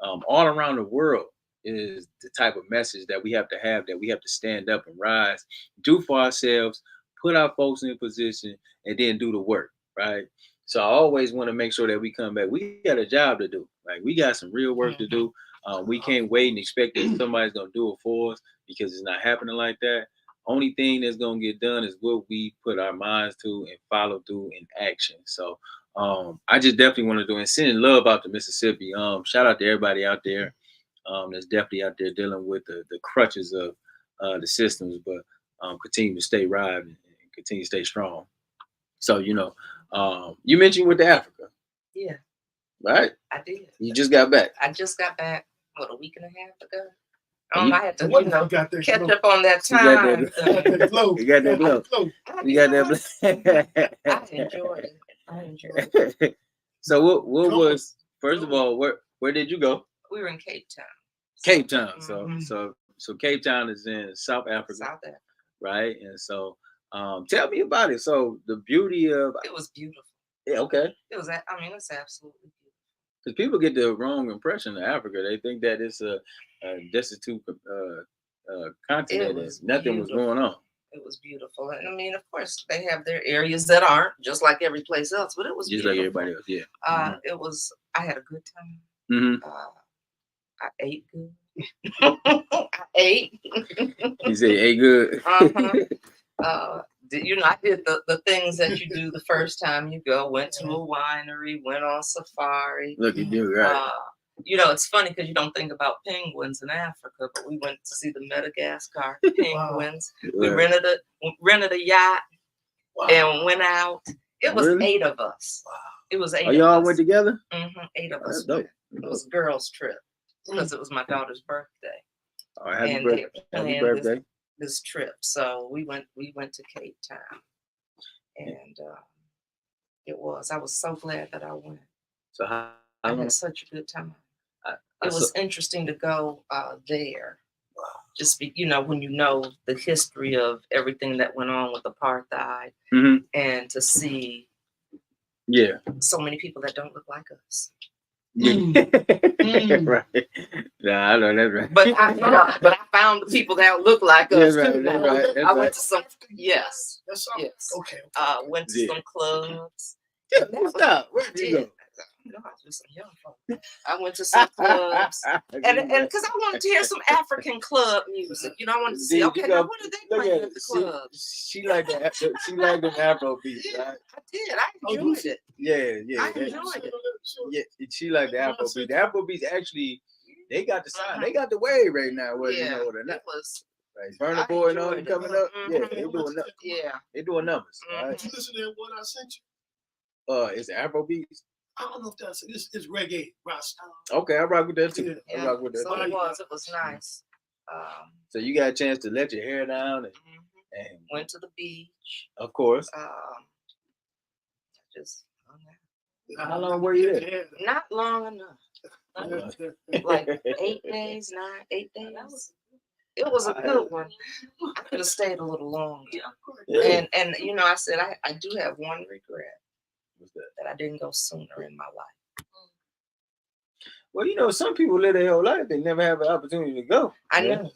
Speaker 1: All around the world is the type of message that we have to stand up and rise, do for ourselves, put our folks in a position, and then do the work, right? So I always want to make sure that we come back. We got a job to do. Like, we got some real work to do. We can't wait and expect that somebody's gonna do it for us, because it's not happening like that. Only thing that's gonna get done is what we put our minds to and follow through in action. So I just definitely want to do and send love out to Mississippi. Shout out to everybody out there that's definitely out there dealing with the crutches of the systems, but continue to stay riding and continue to stay strong. So you mentioned with Africa.
Speaker 4: Yeah.
Speaker 1: Right?
Speaker 4: I did.
Speaker 1: You just got back.
Speaker 4: I just got back, a week and a half ago. I had to, catch
Speaker 5: glow.
Speaker 4: up on that time.
Speaker 1: You got that glow. You got that glow.
Speaker 4: I enjoyed it.
Speaker 1: So what was, first of all, where did you go?
Speaker 4: We were in Cape Town.
Speaker 1: Cape Town. So Cape Town is in South Africa.
Speaker 4: South Africa.
Speaker 1: Right? And so tell me about it. So the beauty of
Speaker 4: it was beautiful.
Speaker 1: Yeah, okay.
Speaker 4: It's absolutely beautiful.
Speaker 1: Because people get the wrong impression of Africa. They think that it's a destitute continent and nothing was going on.
Speaker 4: It was beautiful. And I mean, of course, they have their areas that aren't, just like every place else, but it was
Speaker 1: just
Speaker 4: beautiful.
Speaker 1: like everybody else, yeah.
Speaker 4: It was, I had a good time.
Speaker 1: Mm-hmm.
Speaker 4: I ate good. I ate.
Speaker 1: You say ate good.
Speaker 4: You know, I did the things that you do the first time you go. Went to a winery, went on safari.
Speaker 1: Look, you do right.
Speaker 4: You know, it's funny because you don't think about penguins in Africa, but we went to see the Madagascar penguins. We rented a yacht and went out. It was 8 of us. Wow. It was 8 of us.
Speaker 1: Y'all went together?
Speaker 4: 8 of us. It was a girls' trip because it was my daughter's birthday.
Speaker 1: Oh, happy birthday.
Speaker 4: This trip. So we went to Cape Town. And I was so glad that I went.
Speaker 1: So
Speaker 4: I had such a good time. It was interesting to go there. Just you know, when you know the history of everything that went on with apartheid, and to see so many people that don't look like us.
Speaker 1: Right. Nah, I know that's right.
Speaker 4: But I found the people that look like us.
Speaker 1: That's
Speaker 4: too.
Speaker 1: right.
Speaker 4: I went to some
Speaker 5: Okay.
Speaker 4: Went to some clubs.
Speaker 1: Stop. Where did you go?
Speaker 4: No, I was just some young folk. I went to some clubs, and because I wanted to hear some African club music, you know, I wanted to see. Okay, now what are they playing at the clubs?
Speaker 1: She liked the Afro beat, right?
Speaker 4: I did. I enjoyed it.
Speaker 1: Yeah.
Speaker 4: I enjoyed it.
Speaker 1: Yeah, she liked the Afro beat. The Afro beats actually, they got the sign. They got the wave right now. Whether you know it or not.
Speaker 4: It was.
Speaker 1: Like Burna Boy and all them coming up. Yeah, they doing numbers.
Speaker 4: Yeah,
Speaker 1: they doing numbers. Right?
Speaker 5: Did you listen to what I sent you?
Speaker 1: It's Afro beats.
Speaker 5: I don't know if that's it's reggae, Rasta.
Speaker 1: Okay, I rock with that too.
Speaker 4: Yeah.
Speaker 1: I rock with that.
Speaker 4: So it was nice.
Speaker 1: So you got a chance to let your hair down and
Speaker 4: went to the beach.
Speaker 1: Of course.
Speaker 4: Just
Speaker 1: how long were you there?
Speaker 4: Not long enough. Like 8 days, 8 days. It was a good one. I could have stayed a little longer. Yeah. And you know, I said I do have one regret. That I didn't go sooner in my life.
Speaker 1: Well, you know, some people live their whole life, they never have an opportunity to go.
Speaker 4: I know.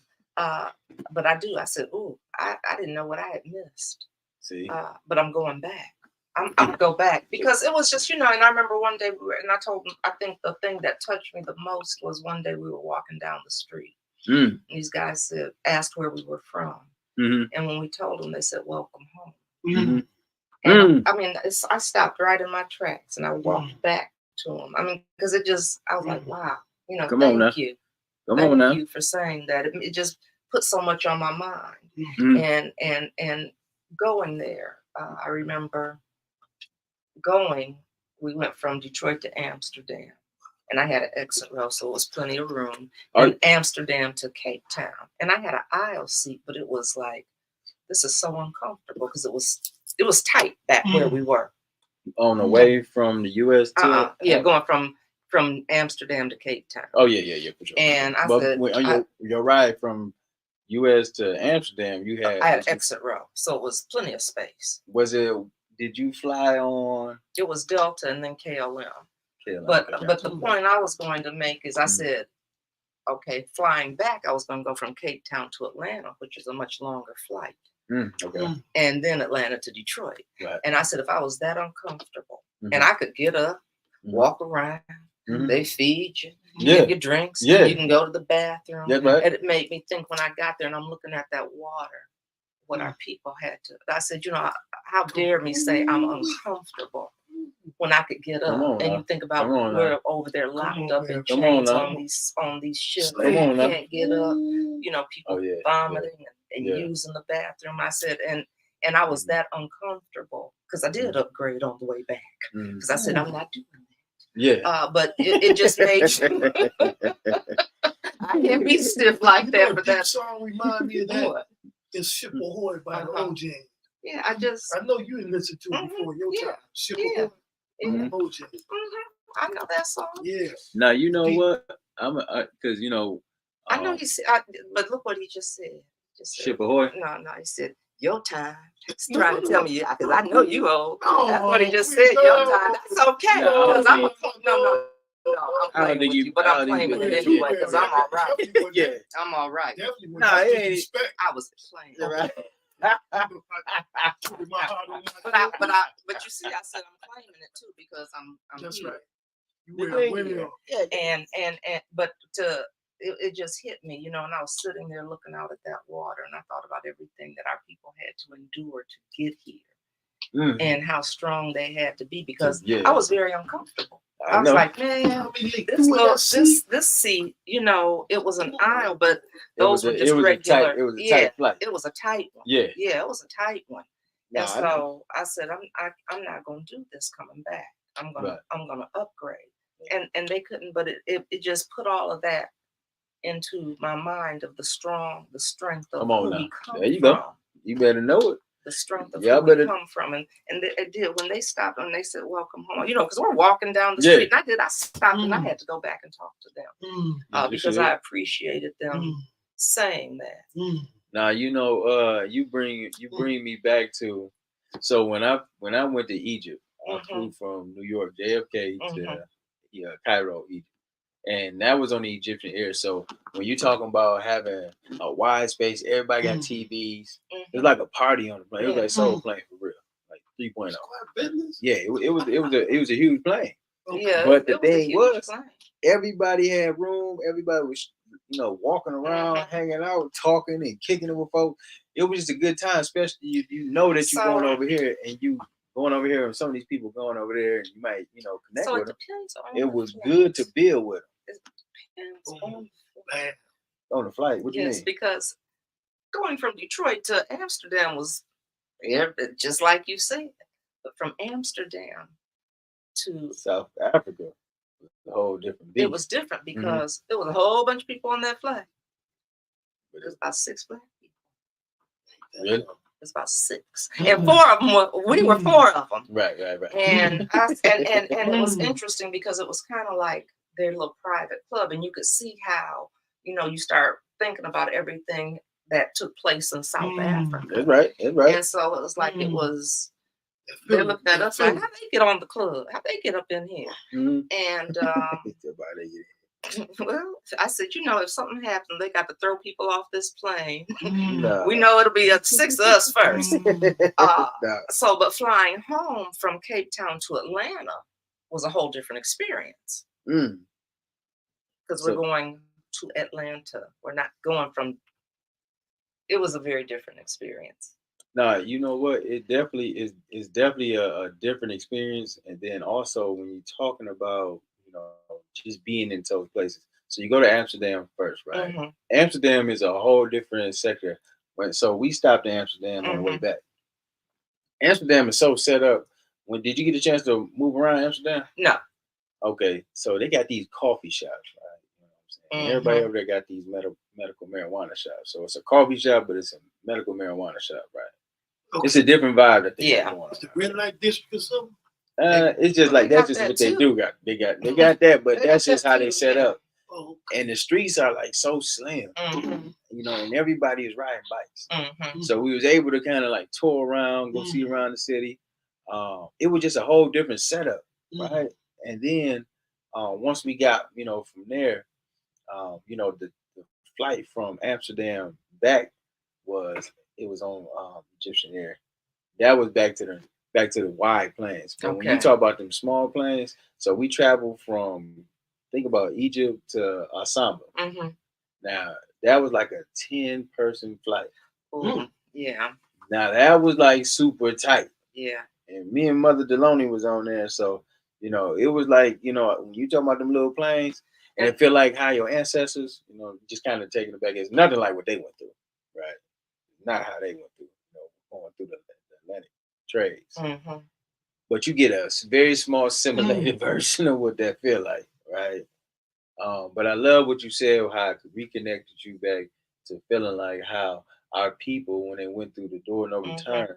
Speaker 4: But I do. I said, ooh, I didn't know what I had missed.
Speaker 1: See.
Speaker 4: But I'm going back. I'm gonna go back because it was just, you know, and I remember one day and I told them, I think the thing that touched me the most was one day we were walking down the street. And these guys asked where we were from. And when we told them, they said, welcome home. And I mean, I stopped right in my tracks and I walked back to them. I mean, because I was like, wow, you know, thank you. Thank you for saying that. It just put so much on my mind. And going there, I remember we went from Detroit to Amsterdam. And I had an exit row, so it was plenty of room. And Amsterdam to Cape Town. And I had an aisle seat, but it was like, this is so uncomfortable because it was tight back where we were.
Speaker 1: On the way from the U.S. to
Speaker 4: going from Amsterdam to Cape Town.
Speaker 1: Oh yeah, for sure.
Speaker 4: And I said,
Speaker 1: on your ride from U.S. to Amsterdam, I
Speaker 4: had an exit row, so it was plenty of space.
Speaker 1: Did you fly on?
Speaker 4: It was Delta and then KLM. But the point I was going to make is I said, okay, flying back, I was going to go from Cape Town to Atlanta, which is a much longer flight. And then Atlanta to Detroit. Right. And I said, if I was that uncomfortable and I could get up, walk around, they feed you, get your drinks, you can go to the bathroom.
Speaker 1: Right.
Speaker 4: And it made me think when I got there and I'm looking at that water, what our people had to. I said, you know, how dare me say I'm uncomfortable when I could get up and you think about we're over there locked up in chains on these ships. You can't get up. You know, people vomiting and using the bathroom. I said, and I was that uncomfortable because I did upgrade on the way back because I said I'm not doing that.
Speaker 1: Yeah.
Speaker 4: But it just made you. I can't be stiff like that. But that
Speaker 5: song remind me of that. It's Ship Ahoy by the OJ.
Speaker 4: Yeah, I
Speaker 5: know you didn't listen to it before your time. Ship Ahoy. OJ.
Speaker 4: I know that song.
Speaker 5: Yeah.
Speaker 1: Now you know what? Because you know.
Speaker 4: I know he said, but look what he just said.
Speaker 1: Ship Ahoy.
Speaker 4: No, he said your time. He's trying to tell me because I know you old. That's what he just said. Your time. That's okay. No. I'm playing with you, but I'm claiming it anyway because I'm all right.
Speaker 1: Yeah,
Speaker 4: I'm all right.
Speaker 5: Definitely was
Speaker 1: Nah, it ain't-
Speaker 5: disrespect.
Speaker 4: I was playing.
Speaker 1: right.
Speaker 4: But you see, I said I'm claiming it too because I'm
Speaker 5: That's
Speaker 4: here.
Speaker 5: right. You were well.
Speaker 4: But it just hit me, you know, and I was sitting there looking out at that water and I thought about everything that our people had to endure to get here and how strong they had to be because I was very uncomfortable. I was like, man, this seat, you know, it was an aisle, but those were just regular.
Speaker 1: It was a tight flight.
Speaker 4: It was a tight one.
Speaker 1: Yeah,
Speaker 4: it was a tight one. And so I said, I'm not gonna do this coming back. I'm gonna upgrade. And they couldn't, but it just put all of that into my mind of the strength of who we come
Speaker 1: there you
Speaker 4: from.
Speaker 1: go. You better know it.
Speaker 4: The strength of who we come from. And it did when they stopped and they said, welcome home. You know, because we're walking down the street. And I stopped and I had to go back and talk to them because I appreciated them saying that.
Speaker 1: Now, you know, you bring me back to, so when I went to Egypt, I flew from New York, JFK to Cairo, Egypt. And that was on the Egyptian air. So when you're talking about having a wide space, everybody got TVs. It's like a party on the plane. It was like Soul Plane for real, like 3.0. Yeah, it was a huge plane.
Speaker 4: Yeah,
Speaker 1: but the thing was, everybody had room. Everybody was, you know, walking around, hanging out, talking and kicking it with folks. It was just a good time, especially you know that you're going over here and you going over here and some of these people going over there and you might, you know, connect with them. It was good to build with them.
Speaker 4: It depends
Speaker 1: on the flight. What do you mean?
Speaker 4: Yes, because going from Detroit to Amsterdam was just like you said. But from Amsterdam to
Speaker 1: South Africa, a whole different beast.
Speaker 4: It was different because there was a whole bunch of people on that flight. It was about 6 black people.
Speaker 1: Really?
Speaker 4: It was about 6, and 4 of them we were 4 of them.
Speaker 1: Right.
Speaker 4: And it was interesting because it was kind of like their little private club, and you could see how, you know, you start thinking about everything that took place in South Africa.
Speaker 1: That's right.
Speaker 4: And so it was like it was. They looked at us like, how they get on the club? How they get up in here? And well, I said, you know, if something happens, they got to throw people off this plane. We know it'll be 6 of us first. So, but flying home from Cape Town to Atlanta was a whole different experience. Because we're going to Atlanta. We're not going from. It was a very different experience.
Speaker 1: Nah, you know what? It definitely is. It's definitely a different experience. And then also when you're talking about, you know, just being in those places. So you go to Amsterdam first, right? Amsterdam is a whole different sector. So we stopped in Amsterdam on the way back. Amsterdam is so set up. Did you get a chance to move around Amsterdam?
Speaker 4: No.
Speaker 1: Okay, so they got these coffee shops, right? You know what I'm saying? Everybody over there got these medical marijuana shops. So it's a coffee shop, but it's a medical marijuana shop, right? It's a different vibe that they got going on.
Speaker 5: It's the red light district or something.
Speaker 1: It's just like that's just what they do. They got that, but that's just how they set up. And the streets are like so slim, you know, and everybody is riding bikes. So we was able to kind of like tour around, go see around the city. It was just a whole different setup, right? And then once we got, you know, from there, you know, the flight from Amsterdam back was on Egyptian Air. That was back to the wide planes. But when you talk about them small planes, so we traveled from, think about Egypt to Asamba. Now that was like a 10-person flight.
Speaker 4: Yeah.
Speaker 1: Now that was like super tight.
Speaker 4: Yeah.
Speaker 1: And me and Mother Deloney was on there, so you know it was like, you know, when you talk about them little planes, and it feel like how your ancestors, you know, just kind of taking it back. It's nothing like what they went through, right? Not how they went through, you know, going through the Atlantic trades. But you get a very small simulated version of what that feel like, right? But I love what you said, how it reconnected you back to feeling like how our people, when they went through the door no return,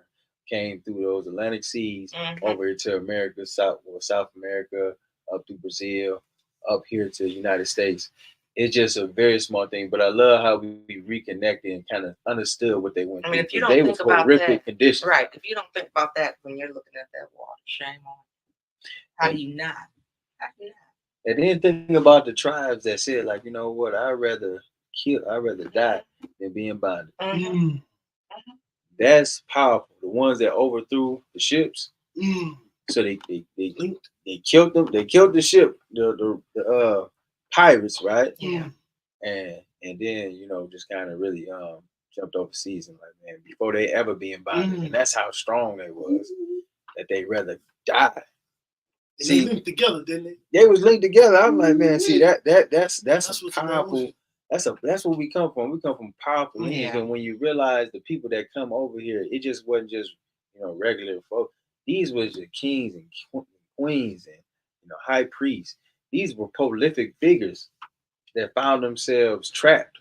Speaker 1: came through those Atlantic seas over to America, South America, up through Brazil, up here to the United States. It's just a very small thing, but I love how we reconnected and kind of understood what they went through.
Speaker 4: I mean, if you don't think about that,
Speaker 1: conditions.
Speaker 4: Right? If you don't think about that when you're looking at that water, shame on you. How do you not?
Speaker 1: And then think about the tribes that said, like, you know what, I'd rather die than be in bondage.
Speaker 5: Mm.
Speaker 1: That's powerful. The ones that overthrew the ships,
Speaker 5: Mm.
Speaker 1: so they killed them. They killed the ship, the pirates, right?
Speaker 4: Yeah.
Speaker 1: And then just kind of really jumped overseas and like, man, before they ever be in bondage, and that's how strong they was, that they rather die.
Speaker 5: And they linked together, didn't they?
Speaker 1: They was linked together. I'm like, man, see that's
Speaker 5: what's
Speaker 1: powerful. That's where we come from. We come from powerful lineage,
Speaker 4: Yeah.
Speaker 1: and when you realize the people that come over here, it just wasn't just regular folk. These was the kings and queens and high priests. These were prolific figures that found themselves trapped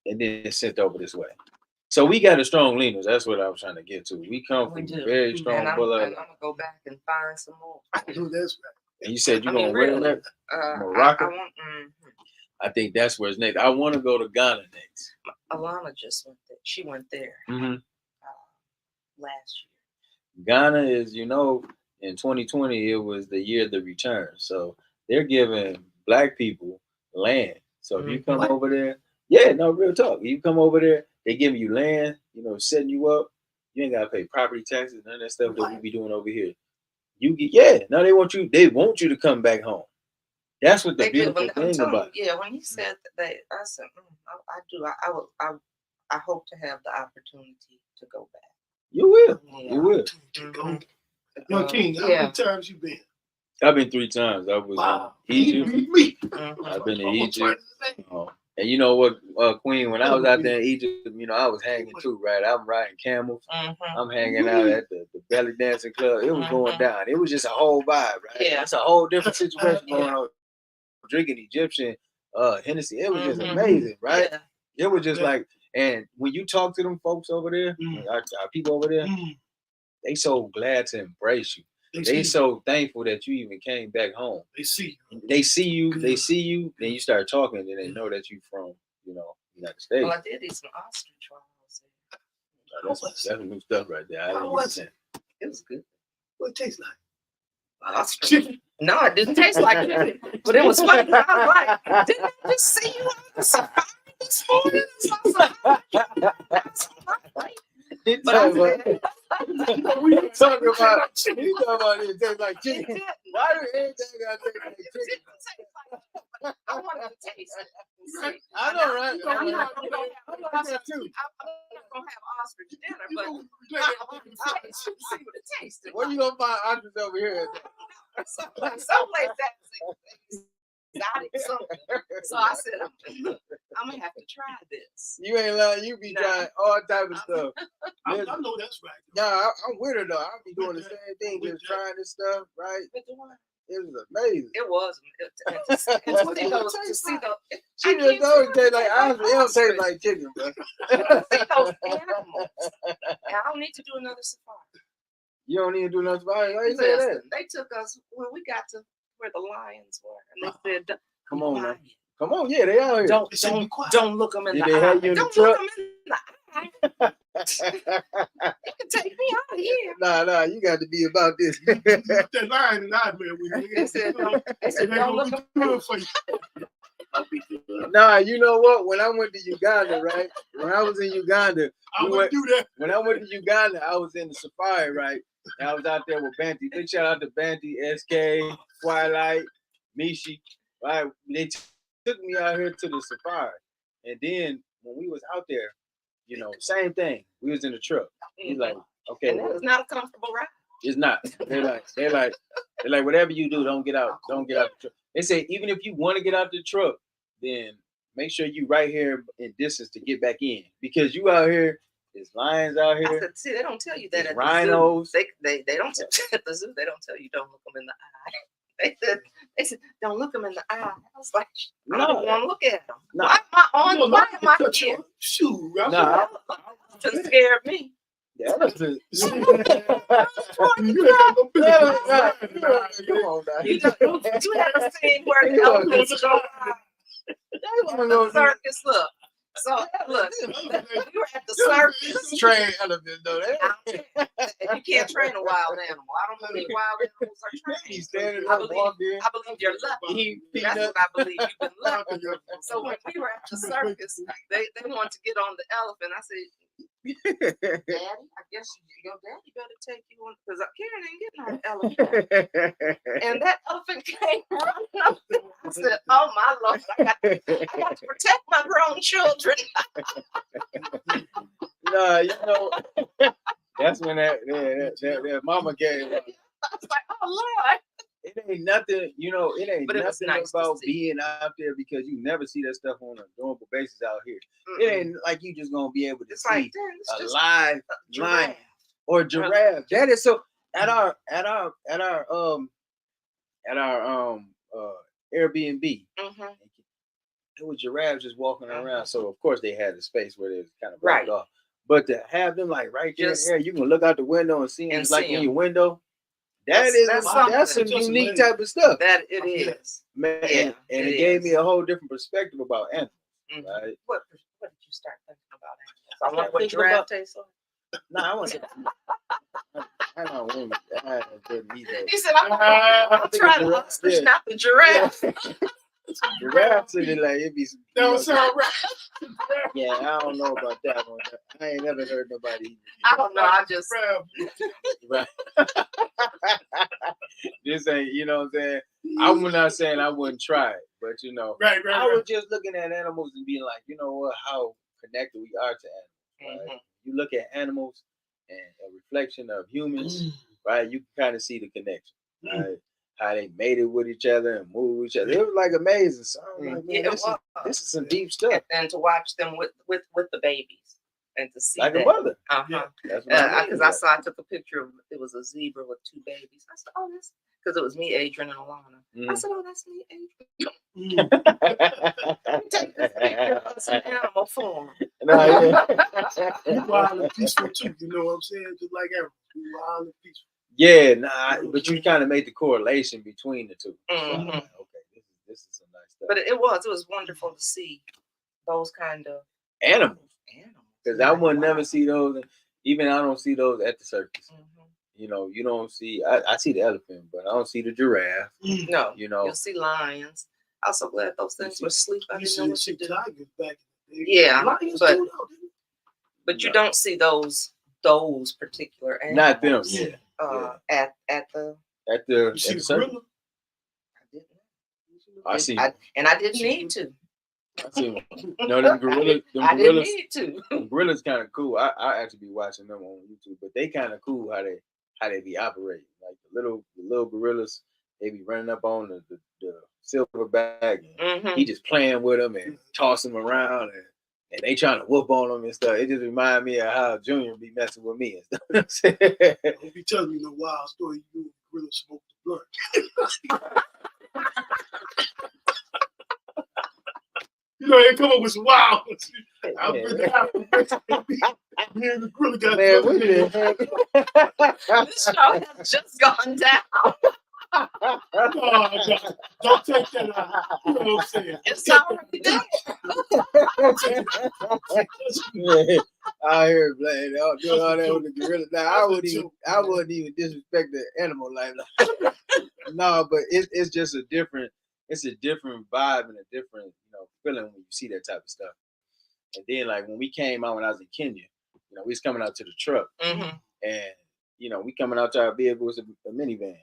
Speaker 1: and then sent over this way. So we got a strong lineage. That's what I was trying to get to. We come from very strong
Speaker 4: and I'm
Speaker 1: blood.
Speaker 4: gonna go back and find some more.
Speaker 5: I know that's right.
Speaker 1: And you said you're gonna
Speaker 4: really,
Speaker 1: wear that?
Speaker 4: Morocco.
Speaker 1: I think that's where it's next. I want to go to Ghana next.
Speaker 4: Alana just went there. She went there last year.
Speaker 1: Ghana is, in 2020, it was the year of the return. So they're giving Black people land. So if you come over there, real talk. You come over there, they giving you land, setting you up. You ain't gotta pay property taxes, none of that stuff that we be doing over here. You get now they want you to come back home. That's what the beautiful thing about it.
Speaker 4: Yeah, when he said that, I said, I do. I hope to have the opportunity to go back.
Speaker 1: You will.
Speaker 4: Yeah.
Speaker 1: You will.
Speaker 5: Yo, King, how many times you been?
Speaker 1: I've been 3 times. I was in Egypt. I've been to Egypt. And you know what, Queen, when I was out there in Egypt, I was hanging too, right? I'm riding camels. I'm hanging out at the belly dancing club. It was going down. It was just a whole vibe, right?
Speaker 4: Yeah.
Speaker 1: It's a whole different situation going on. Drinking Egyptian Hennessy. It was just amazing, right?
Speaker 4: Yeah.
Speaker 1: It was just like, and when you talk to them folks over there, our people over there, they so glad to embrace you. They so thankful that you even came back home. They see you. Then you start talking, and they know that you from, United States.
Speaker 4: Well, I did eat some ostrich while I was there.
Speaker 1: That's some new stuff right there. I didn't understand.
Speaker 4: It was good.
Speaker 5: What it tastes like?
Speaker 4: Ostrich. Chicken. No, it didn't taste like chicken, but it was funny. I was like, didn't I just see you on the safari this morning? But I said,
Speaker 1: we talking about it tastes like chicken. Why do everything gotta taste like chicken?
Speaker 4: I wanted to taste it.
Speaker 1: I know, right?
Speaker 4: I'm not gonna have ostrich dinner, but I want to taste it, see what it tastes like.
Speaker 1: Where you gonna find ostrich over here?
Speaker 4: Someplace that's exotic. So I said, I'm gonna have to try this.
Speaker 1: You ain't lying. You be trying all type of stuff.
Speaker 5: I know that's right.
Speaker 1: Nah, I'm with her though. I'll be doing the same thing, just trying this stuff, right? It was amazing.
Speaker 4: It was. To see those,
Speaker 1: she just always taste like ostrich. It don't taste like chicken, bro.
Speaker 4: See those animals. I don't need to do another safari.
Speaker 1: You don't need to do another safari. Why you say that?
Speaker 4: They took us when we got to where the lions were, and they said,
Speaker 1: "Come on, man. Come on, yeah, they out here.
Speaker 4: Don't look them in the eye. Don't look them in the eye. You can take me out of here.
Speaker 1: Nah, you got to be about this.
Speaker 5: That lion and I, man,
Speaker 4: they said, don't look them
Speaker 5: for you.
Speaker 1: Nah, you know what? When I went to Uganda, right? When I was in Uganda,
Speaker 5: I wouldn't do that.
Speaker 1: When I went to Uganda, I was in the safari, right? And I was out there with Banty. Big shout out to Banty, SK, Twilight, Mishi. Right? They took me out here to the safari. And then when we was out there, same thing. We was in the truck. He's like, okay.
Speaker 4: And that was not a comfortable ride.
Speaker 1: It's not. They're like, whatever you do, don't get out the truck. They say even if you want to get out the truck, then make sure you right here in distance to get back in. Because you out here, there's lions out here.
Speaker 4: I said, see, they don't tell you that at
Speaker 1: rhinos.
Speaker 4: The zoo. They don't at the zoo. They don't tell you don't look them in the eye. They said don't look them in the eye. I was like, I don't want to look at them.
Speaker 1: No.
Speaker 4: Why am I here?
Speaker 5: Shoot,
Speaker 1: no,
Speaker 4: It scared me.
Speaker 1: Yeah, that's it.
Speaker 5: You
Speaker 4: You never seen where the elephants go. They want to circus. Look, So look, we were at the circus.
Speaker 6: Train elephant though.
Speaker 4: You can't train a wild animal. I don't believe wild animals are trained.
Speaker 6: He's standing
Speaker 4: I
Speaker 6: up, walking.
Speaker 4: believe you're lucky. That's what I believe. You've been lucky. So when we were at the circus, they wanted to get on the elephant. I said, Daddy, I guess your daddy better take you on because Karen ain't getting on the elephant. And that elephant came running up there. I said, oh my Lord, I got to protect my grown children.
Speaker 6: Nah, you know, that's when that mama gave up.
Speaker 4: I was like, oh Lord.
Speaker 6: It ain't nothing, you know, it ain't nothing
Speaker 4: nice
Speaker 6: about being out there because you never see that stuff on a normal basis out here. It ain't like you just gonna be able to see a live lion or giraffe. That is so at our Airbnb. It was giraffes just walking around. So of course they had the space where they was kind of blocked off. But to have them like right there in the air, you can look out the window and see them like in your window. That's some unique type of stuff.
Speaker 4: That it is.
Speaker 6: Man, and it gave me a whole different perspective about animals. Right?
Speaker 4: What did you start thinking about animals? I wonder what giraffe tastes like.
Speaker 6: No, I want to. I don't want to.
Speaker 4: He said, I'm trying to ostrich, not the giraffe.
Speaker 6: Giraffes in it like it be.
Speaker 5: Don't sound right.
Speaker 6: Yeah, I don't know about that one. I ain't never heard nobody.
Speaker 4: I don't know. I just
Speaker 6: right. This ain't, you know what I'm saying. I'm not saying I wouldn't try it, but you know, I was just looking at animals and being like, you know what, how connected we are to animals. Right? You look at animals and a reflection of humans, right? You can kind of see the connection, right? How they made it with each other and move with each other. It was like amazing. So I was like, man, this is some deep stuff.
Speaker 4: And to watch them with the babies and to see
Speaker 6: like
Speaker 4: that.
Speaker 6: a mother.
Speaker 4: Because I took a picture of it was a zebra with two babies. I said, oh, that's because it was me, Adrian, and Alana. I said, oh, that's me, Adrian. Take this picture of us in animal form.
Speaker 5: We wild and peaceful too. You know what I'm saying? Just like animals. We wild and peaceful.
Speaker 6: Yeah, but you kind of made the correlation between the two. So, okay, this is some nice stuff.
Speaker 4: But it was wonderful to see those kind of
Speaker 6: animals. Because I would never see those. Even I don't see those at the circus. You know, you don't see. I see the elephant, but I don't see the giraffe.
Speaker 4: No,
Speaker 6: you know,
Speaker 4: you'll see lions. I'm so glad those things were asleep. I didn't know what to do.
Speaker 5: Tigers back in the day.
Speaker 4: Yeah, but you don't see those particular animals.
Speaker 6: Not them.
Speaker 4: At the
Speaker 6: circus. I see.
Speaker 4: I didn't need to.
Speaker 6: I see. No, them gorillas.
Speaker 4: I didn't need to.
Speaker 6: Them gorillas kind of cool. I actually be watching them on YouTube, but they kind of cool how they be operating. Like the little gorillas, they be running up on the silverback. He just playing with them and tossing them around and they trying to whoop on them and stuff. It just remind me of how Junior be messing with me and stuff.
Speaker 5: Don't be telling me no wild story. You really smoke the blunt. You know, they come up with some wild ones. I've been me and the gorilla got
Speaker 4: This show has just gone down.
Speaker 5: No, don't take that out. You know what I'm saying?
Speaker 4: It's already done.
Speaker 6: I hear playing doing all that with the gorilla. Now I wouldn't even disrespect the animal life. No, but it's just a different vibe and a different feeling when you see that type of stuff. And then like when we came out when I was in Kenya, we was coming out to the truck, and we coming out to our vehicle was a minivan.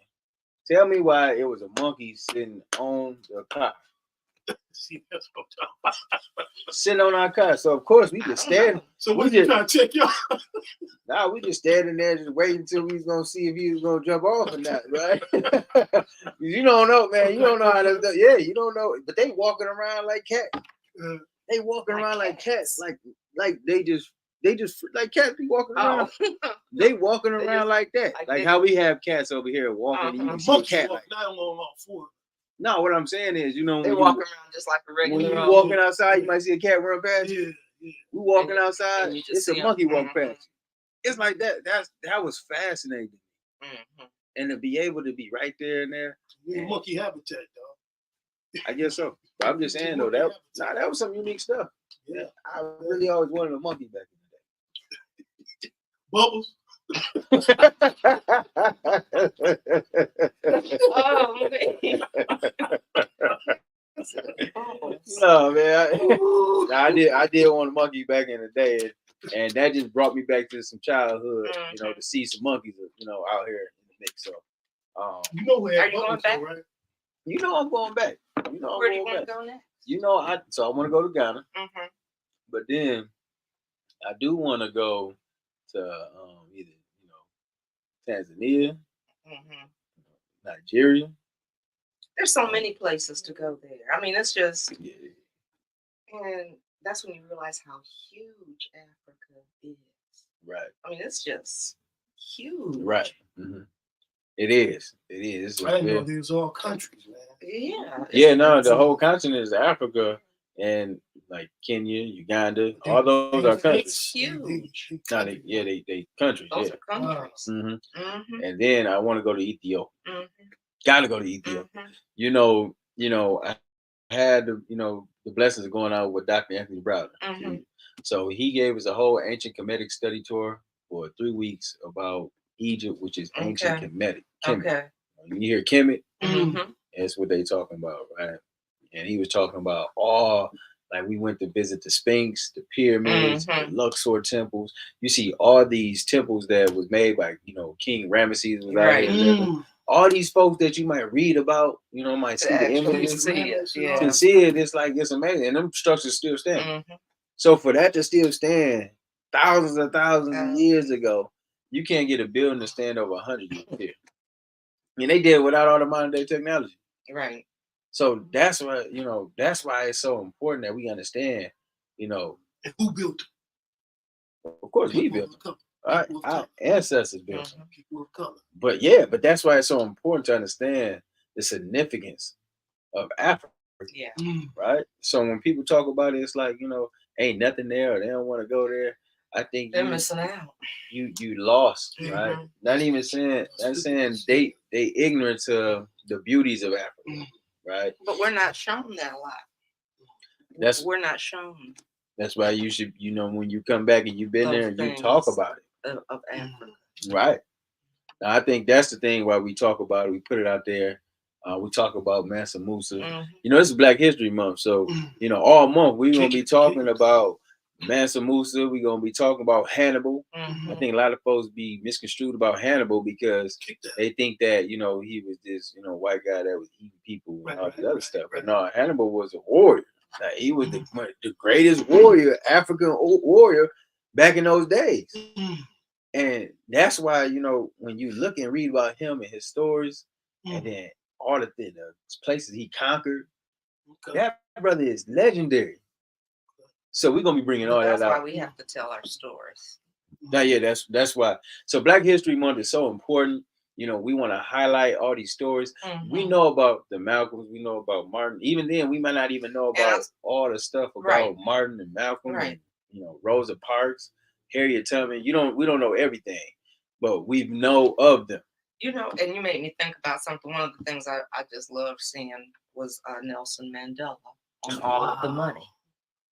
Speaker 6: Tell me why it was a monkey sitting on the car.
Speaker 5: See, that's what I'm talking about.
Speaker 6: Sitting on our car. So of course we just standing.
Speaker 5: So what you trying to check y'all?
Speaker 6: Nah, we just standing there just waiting until we was gonna see if he was gonna jump off or not, right? You don't know, man. You don't know how to. Yeah, you don't know. But they walking around like cats. They walking around like cats, like they just like cats be walking around. They walking around like that, like how we have cats over here walking. You see a cat like. No, what I'm saying is,
Speaker 4: they walk around just like a regular.
Speaker 6: When you walking outside, you might see a cat run past you. We walking outside, it's a monkey walking past you. It's like that. That was fascinating, and to be able to be right there and there.
Speaker 5: Monkey habitat, dog.
Speaker 6: I guess so. But I'm just saying though, that was some unique stuff.
Speaker 5: Yeah.
Speaker 6: I really always wanted a monkey back
Speaker 5: Bubbles.
Speaker 4: Oh man.
Speaker 6: No, man. I did want a monkey back in the day, and that just brought me back to some childhood. You know, to see some monkeys, out here in the mix. So,
Speaker 5: you know where
Speaker 4: are you going back?
Speaker 5: Right?
Speaker 6: You know I'm going back.
Speaker 4: Where do you want to go next?
Speaker 6: So I want to go to Ghana,
Speaker 4: Mm-hmm.
Speaker 6: but then I do want to go to either Tanzania, Nigeria.
Speaker 4: There's so many places to go there. I mean, it's just,
Speaker 6: Yeah.
Speaker 4: and that's when you realize how huge Africa is.
Speaker 6: Right.
Speaker 4: I mean, it's just huge.
Speaker 6: Right. Mm-hmm. It is. It is.
Speaker 5: I didn't know these all countries, man.
Speaker 4: Yeah.
Speaker 6: Yeah, no, the whole continent is Africa, and like Kenya, Uganda, all those are countries.
Speaker 4: It's huge.
Speaker 6: They countries.
Speaker 4: Those
Speaker 6: Yeah.
Speaker 4: are countries.
Speaker 6: Mm-hmm.
Speaker 4: Mm-hmm.
Speaker 6: And then I want to go to Ethiopia.
Speaker 4: Mm-hmm.
Speaker 6: Gotta go to Ethiopia.
Speaker 4: Mm-hmm.
Speaker 6: I had the blessings of going out with Dr. Anthony Browder.
Speaker 4: Mm-hmm.
Speaker 6: So he gave us a whole ancient Kemetic study tour for 3 weeks about Egypt, which is ancient Kemetic.
Speaker 4: Okay.
Speaker 6: When you hear Kemet,
Speaker 4: Mm-hmm.
Speaker 6: that's what they talking about, right? And he was talking about like we went to visit the Sphinx, the pyramids, the Luxor temples. You see all these temples that was made by, King Ramesses was out here living. All these folks that you might read about, might see the images. To see it, it's like, it's amazing. And them structures still stand.
Speaker 4: Mm-hmm.
Speaker 6: So for that to still stand thousands of years ago, you can't get a building to stand over 100 years here. I mean, they did without all the modern day technology.
Speaker 4: Right.
Speaker 6: So that's why, that's why it's so important that we understand,
Speaker 5: And who built them?
Speaker 6: of course we built them. Our ancestors built them.
Speaker 5: People of color.
Speaker 6: But that's why it's so important to understand the significance of Africa.
Speaker 4: Yeah.
Speaker 6: Right? So when people talk about it, it's like, ain't nothing there, or they don't want to go there. I think
Speaker 4: they're missing out.
Speaker 6: You lost, right? Not even saying they ignorant to the beauties of Africa, right?
Speaker 4: But we're not shown that a lot. We're not shown.
Speaker 6: That's why you should, when you come back and you've been there and you talk about it.
Speaker 4: Of Africa.
Speaker 6: Right. Now, I think that's the thing why we talk about it. We put it out there. We talk about Mansa Musa. This is Black History Month. So, all month we're going to be talking about Mansa Musa. We're going to be talking about Hannibal. I think a lot of folks be misconstrued about Hannibal because they think that, he was this, white guy that was eating people and all this other stuff. But no, Hannibal was a warrior. Like, he was the greatest warrior, African warrior back in those days. And that's why, when you look and read about him and his stories, and then all the places he conquered, that brother is legendary. So we're gonna be bringing all that out.
Speaker 4: That's why we have to tell our stories.
Speaker 6: That's why. So Black History Month is so important. We want to highlight all these stories. We know about the Malcolms. We know about Martin. Even then, we might not even know about all the stuff about Martin and Malcolm and Rosa Parks, Harriet Tubman. We don't know everything, but we know of them.
Speaker 4: And you made me think about something. One of the things I just loved seeing was Nelson Mandela on all of the money.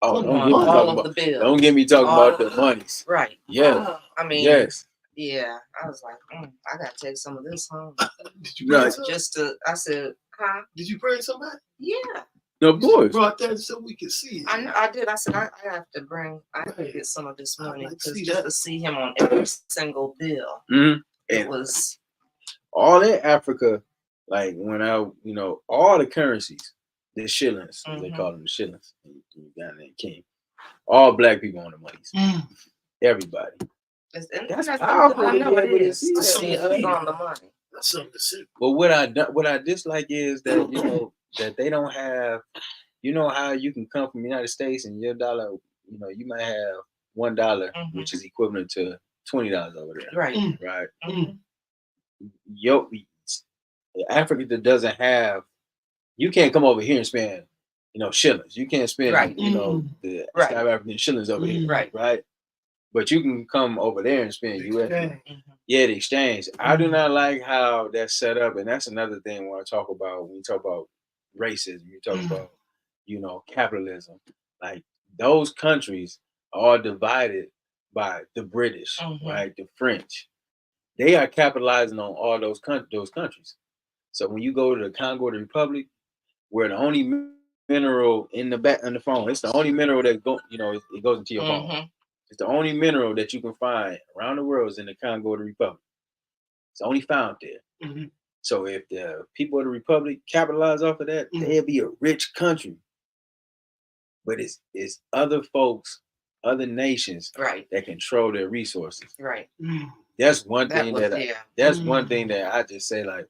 Speaker 6: Oh,
Speaker 4: don't
Speaker 6: get me talking about the monies.
Speaker 4: Right.
Speaker 6: Yeah.
Speaker 4: I mean,
Speaker 6: yes.
Speaker 4: Yeah. I was like, I gotta take some of this home. I said, huh?
Speaker 5: Did you bring somebody?
Speaker 4: Yeah.
Speaker 6: No, of course.
Speaker 5: Brought that so we could see it.
Speaker 4: I did. I said, I have to get some of this money because just to see him on every single bill, it was
Speaker 6: all in Africa. Like when all the currencies. The shillings, they call them the shillings. Uganda and King. All Black people on the monies. Everybody.
Speaker 4: That's powerful. I know it is. To see us on the money.
Speaker 5: That's something to see.
Speaker 6: But what I dislike is that that they don't have. How you can come from the United States and your dollar. You might have $1, which is equivalent to $20 over there.
Speaker 4: Right.
Speaker 6: Right. Africa that doesn't have. You can't come over here and spend, shillings. You can't spend, the South African shillings over here, right? But you can come over there and spend US. Yeah, the exchange. I do not like how that's set up, and that's another thing when we talk about racism. You talk about, capitalism. Like those countries are divided by the British, right? The French. They are capitalizing on all those countries. So when you go to the Congo Republic, where the only mineral in the phone, it's the only mineral that it goes into your phone. It's the only mineral that you can find around the world is in the Congo Republic. It's only found there. So if the people of the Republic capitalize off of that, they'll be a rich country. But it's other folks, other nations that control their resources.
Speaker 4: Right.
Speaker 6: That's one thing that's one thing that I just say, like,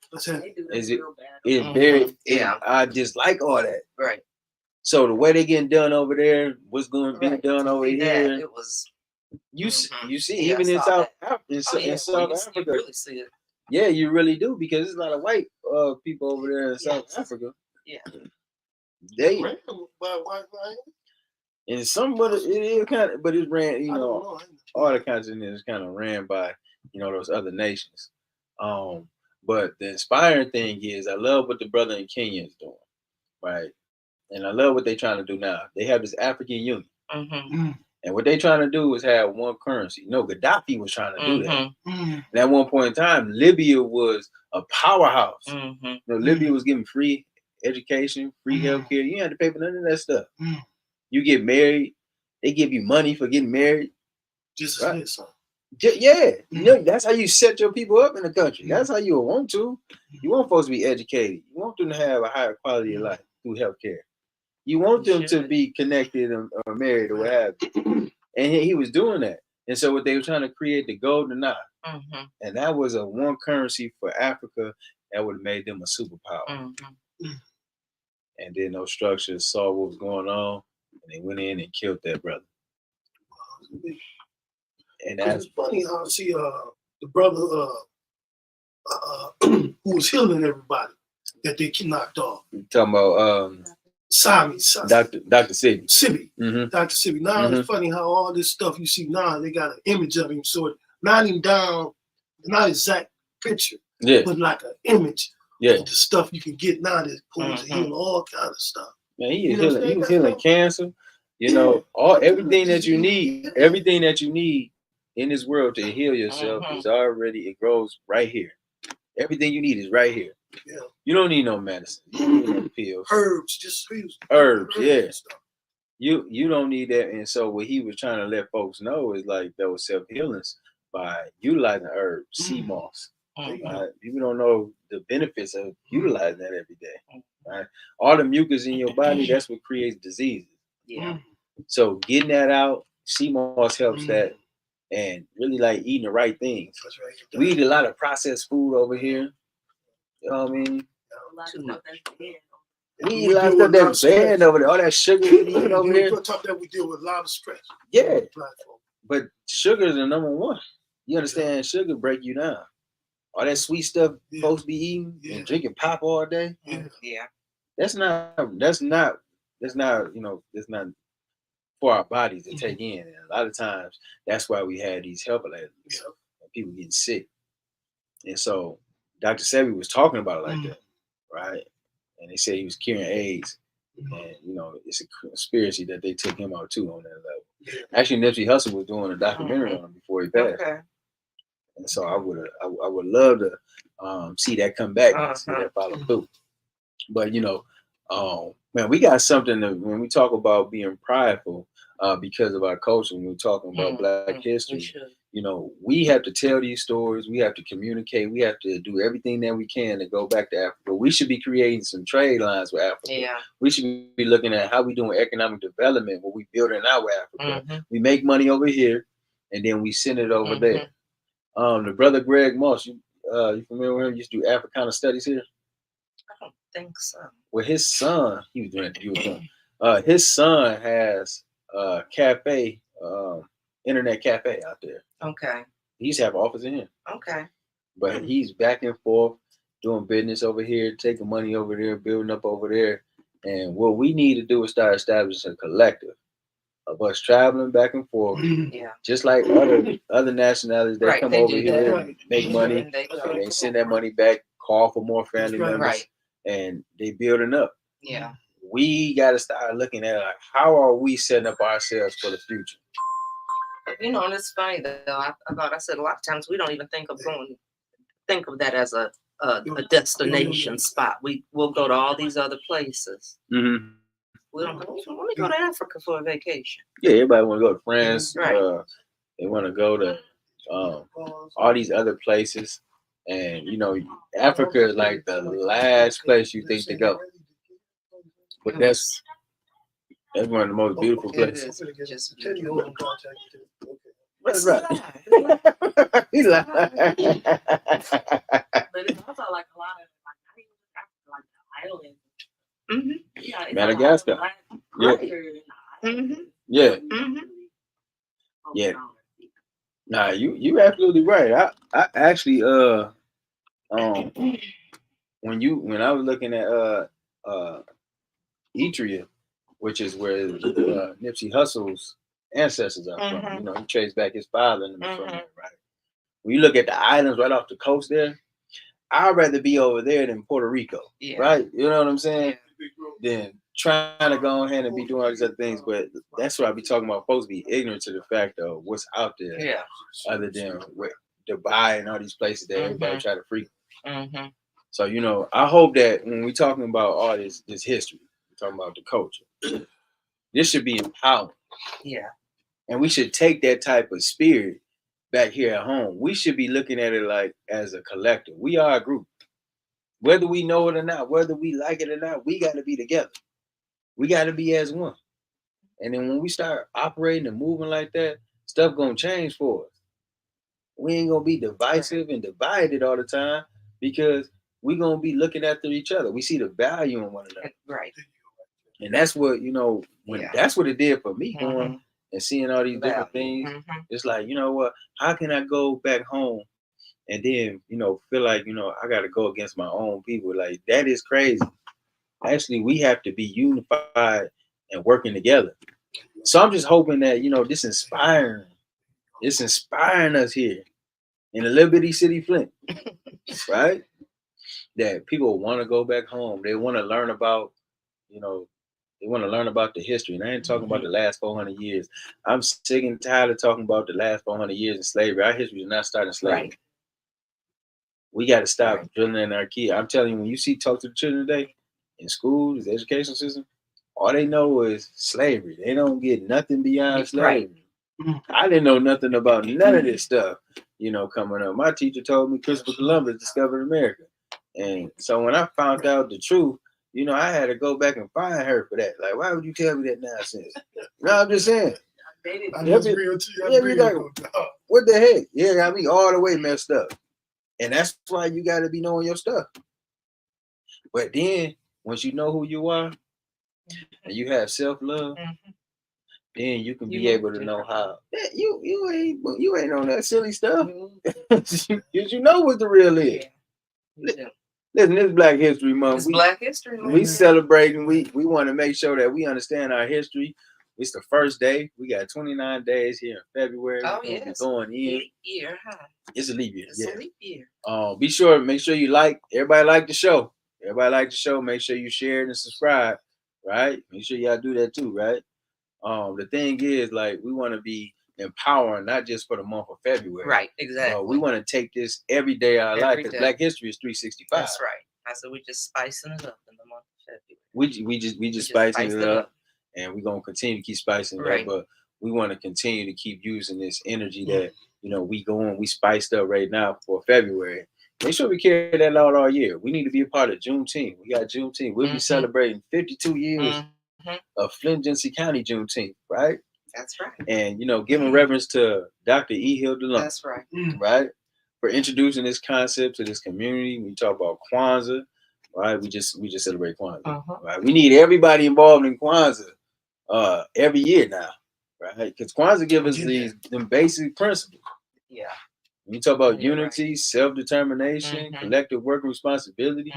Speaker 6: I just like all that.
Speaker 4: Right.
Speaker 6: So the way they getting done over there, what's going to be done over here?
Speaker 4: It was.
Speaker 6: You see, even in South Africa, in South Africa,
Speaker 4: you really see it.
Speaker 6: Yeah, you really do, because there's a lot of white people over there in South Africa.
Speaker 4: Yeah.
Speaker 6: They and some, but it is kind of, but it's ran, all the continent is kind of ran by, those other nations. But the inspiring thing is, I love what the brother in Kenya is doing, right? And I love what they're trying to do now. They have this African Union. And what they're trying to do is have one currency. Gaddafi was trying to do that. And at one point in time, Libya was a powerhouse. Libya was giving free education, free healthcare. You didn't have to pay for none of that stuff. You get married, they give you money for getting married.
Speaker 5: Just
Speaker 6: right?
Speaker 5: as
Speaker 6: Yeah, that's how you set your people up in the country. That's how you want to. You want folks to be educated. You want them to have a higher quality of life through healthcare. You want them to be connected or married or what have you. And he was doing that. And so what they were trying to create, the golden eye. And that was a one currency for Africa that would have made them a superpower. And then those structures saw what was going on, and they went in and killed that brother. And that's
Speaker 5: funny how I see the brother who was healing everybody that they knocked off.
Speaker 6: You're talking about
Speaker 5: Sami,
Speaker 6: Dr. Sibi.
Speaker 5: Dr. Sibi. Now it's funny how all this stuff you see now, they got an image of him, so not even down, not exact picture, but like an image of the stuff you can get now that's supposed to heal all kind of stuff.
Speaker 6: Man, he was healing cancer, everything that you need in this world to heal yourself is already, it grows right here. Everything you need is right here. Yeah. You don't need no medicine. You don't need no pills.
Speaker 5: Herbs,
Speaker 6: herbs, yeah. You don't need that. And so what he was trying to let folks know is like those self-healings by utilizing herbs, sea moss. Right? People don't know the benefits of utilizing that every day. Right? All the mucus in your body, that's what creates diseases.
Speaker 4: Yeah.
Speaker 6: So getting that out, sea moss helps that, and really like eating the right things.
Speaker 5: That's right.
Speaker 6: We eat a lot of processed food over here. You know what I mean? We eat a lot of stuff that's banned over there. All that sugar we eat over here.
Speaker 5: Talk that we deal with a lot of stress.
Speaker 6: Yeah. But sugar is the number one. You understand? Sugar break you down. All that sweet stuff folks be eating and drinking pop all day.
Speaker 4: Yeah.
Speaker 6: That's not for our bodies to take in. And a lot of times that's why we had these health alerts and people getting sick. And so Dr. Sebi was talking about it like that, right? And they said he was curing AIDS. And it's a conspiracy that they took him out too on that level. Actually, Nipsey Hussle was doing a documentary on him before he passed.
Speaker 4: Okay.
Speaker 6: And so I would love to see that come back and see that follow through. But man, we got something that when we talk about being prideful because of our culture, when we're talking about Black history, we have to tell these stories. We have to communicate. We have to do everything that we can to go back to Africa. We should be creating some trade lines with Africa.
Speaker 4: Yeah.
Speaker 6: We should be looking at how we doing economic development, what we building out with Africa. We make money over here, and then we send it over there. The brother Greg Moss, you familiar with him? Used to do Africana studies here.
Speaker 4: I don't think so.
Speaker 6: Well, his son, he was doing it. His son has a cafe, internet cafe out there.
Speaker 4: Okay.
Speaker 6: He used to have an office in here.
Speaker 4: Okay.
Speaker 6: But he's back and forth doing business over here, taking money over there, building up over there. And what we need to do is start establishing a collective of us traveling back and forth, just like other nationalities that come over here and make money, and they send that money back, call for more family members, and they building up.
Speaker 4: Yeah.
Speaker 6: we got to start looking at like, how are we setting up ourselves for the future?
Speaker 4: You know, and it's funny though. I thought I said a lot of times we don't even think of that as a destination spot. We'll go to all these other places.
Speaker 6: Mm-hmm.
Speaker 4: We don't. Let me go to Africa for a vacation.
Speaker 6: Yeah, everybody want to go to France.
Speaker 4: Right.
Speaker 6: They want to go to all these other places, and you know, Africa is like the last place you think to go. But that's one of the most beautiful places.
Speaker 4: Just
Speaker 6: That's right. He's like,
Speaker 7: But it's also like a lot of like the islands.
Speaker 4: Mm-hmm.
Speaker 7: Yeah, it's
Speaker 6: Madagascar.
Speaker 7: A lot of
Speaker 6: Yeah.
Speaker 4: Mm-hmm.
Speaker 6: Yeah.
Speaker 4: Mm-hmm.
Speaker 6: Yeah. Nah, you absolutely right. I actually when I was looking at Etria, which is where Nipsey Hussle's ancestors are from. You know, he traced back his father and them from there, right? When you look at the islands right off the coast there, I'd rather be over there than Puerto Rico, right? You know what I'm saying? Than trying to go ahead and be doing all these other things. But that's what I be talking about. Folks be ignorant to the fact of what's out there, other than Dubai and all these places that everybody try to freak. So, you know, I hope that when we're talking about all this history, we're talking about the culture, this should be empowering.
Speaker 4: Yeah.
Speaker 6: And we should take that type of spirit back here at home. We should be looking at it like as a collective. We are a group. Whether we know it or not, whether we like it or not, we got to be together. We got to be as one. And then when we start operating and moving like that, stuff going to change for us. We ain't going to be divisive and divided all the time because we're going to be looking after each other. We see the value in one another.
Speaker 4: Right.
Speaker 6: And that's what, you know, that's what it did for me going and seeing all these different things. It's like, you know what, how can I go back home and then, you know, feel like, you know, I got to go against my own people? Like, that is crazy. Actually, we have to be unified and working together. So I'm just hoping that, you know, it's inspiring us here in a little bitty city Flint, right? That people want to go back home. They want to learn about, you know, they want to learn about the history. And I ain't talking about the last 400 years. I'm sick and tired of talking about the last 400 years in slavery. Our history did not start in slavery.
Speaker 4: Right.
Speaker 6: We got to stop drilling in our kids. I'm telling you, when you talk to the children today in schools, the education system, all they know is slavery. They don't get nothing beyond slavery. I didn't know nothing about none of this stuff, you know, coming up. My teacher told me Christopher Columbus discovered America. And so when I found out the truth, you know, I had to go back and find her for that. Like, why would you tell me that nonsense? No, I'm just saying.
Speaker 5: I know it's real too.
Speaker 6: What the heck? Yeah, got me all the way messed up. And that's why you got to be knowing your stuff. But then, once you know who you are, and you have self-love, then you can be able to know how. You ain't on that silly stuff. Because you know what the real is. Listen, this Black History Month.
Speaker 4: It's Black History Month.
Speaker 6: We celebrating. We want to make sure that we understand our history. It's the first day. We got 29 days here in February.
Speaker 4: Oh, yes.
Speaker 6: Going in.
Speaker 4: Leap year, huh?
Speaker 6: It's a leap year.
Speaker 4: It's a leap year.
Speaker 6: Make sure you everybody like the show. Everybody like the show. Make sure you share it and subscribe. Right? Make sure y'all do that too, right? The thing is, like, we want to be empowering, not just for the month of February.
Speaker 4: Right, exactly.
Speaker 6: We want to take this every day of our life because Black History is 365.
Speaker 4: That's right. I said we just spicing it up in the month of
Speaker 6: We
Speaker 4: February.
Speaker 6: just spicing it up, and we're gonna continue to keep spicing it up. But we want to continue to keep using this energy that, you know, we spiced up right now for February. Make sure we carry that out all year. We need to be a part of Juneteenth. We got Juneteenth. We'll be celebrating 52 years of Flint County Juneteenth, right?
Speaker 4: That's right.
Speaker 6: And, you know, giving reverence to Dr. E. Hill DeLong.
Speaker 4: That's right.
Speaker 6: Right? For introducing this concept to this community. We talk about Kwanzaa, right? We just celebrate Kwanzaa. Right? We need everybody involved in Kwanzaa every year now, right? Because Kwanzaa gives us them basic principles. Yeah. When you talk about unity, self-determination, collective work responsibility,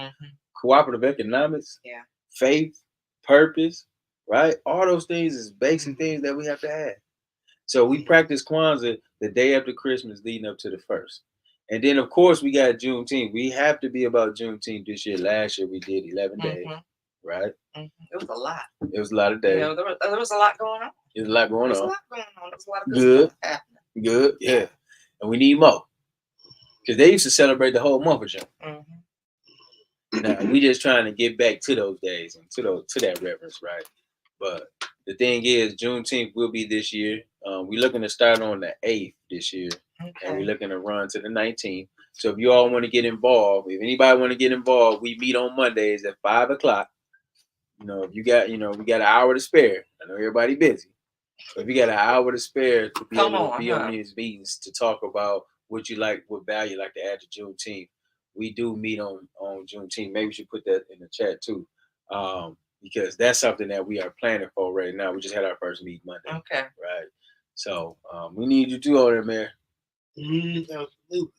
Speaker 6: cooperative economics, faith, purpose, right? All those things is basic things that we have to have. So we practice Kwanzaa the day after Christmas leading up to the 1st. And then, of course, we got Juneteenth. We have to be about Juneteenth this year. Last year, we did 11 days. right?
Speaker 4: It was a lot.
Speaker 6: It was a lot of days.
Speaker 4: You know, there was a lot going on.
Speaker 6: There's a lot going
Speaker 4: There was
Speaker 6: on.
Speaker 4: a lot going on. There was a lot of
Speaker 6: Good.
Speaker 4: stuff happening.
Speaker 6: Good, yeah. And we need more. Because they used to celebrate the whole month of June. Now we just trying to get back to those days and to that reverence, right? But the thing is, Juneteenth will be this year. We're looking to start on the 8th this year, and we're looking to run to the 19th. So if you all want to get involved, if anybody want to get involved, we meet on Mondays at 5:00. You know, if you got, we got an hour to spare. I know everybody busy, but if you got an hour to spare to be able to be on these meetings to talk about what you like, what value you like to add to Juneteenth. We do meet on Juneteenth. Maybe we should put that in the chat too, because that's something that we are planning for right now. We just had our first meeting Monday.
Speaker 4: Okay.
Speaker 6: Right. So we need you to on there, man.
Speaker 5: Absolutely.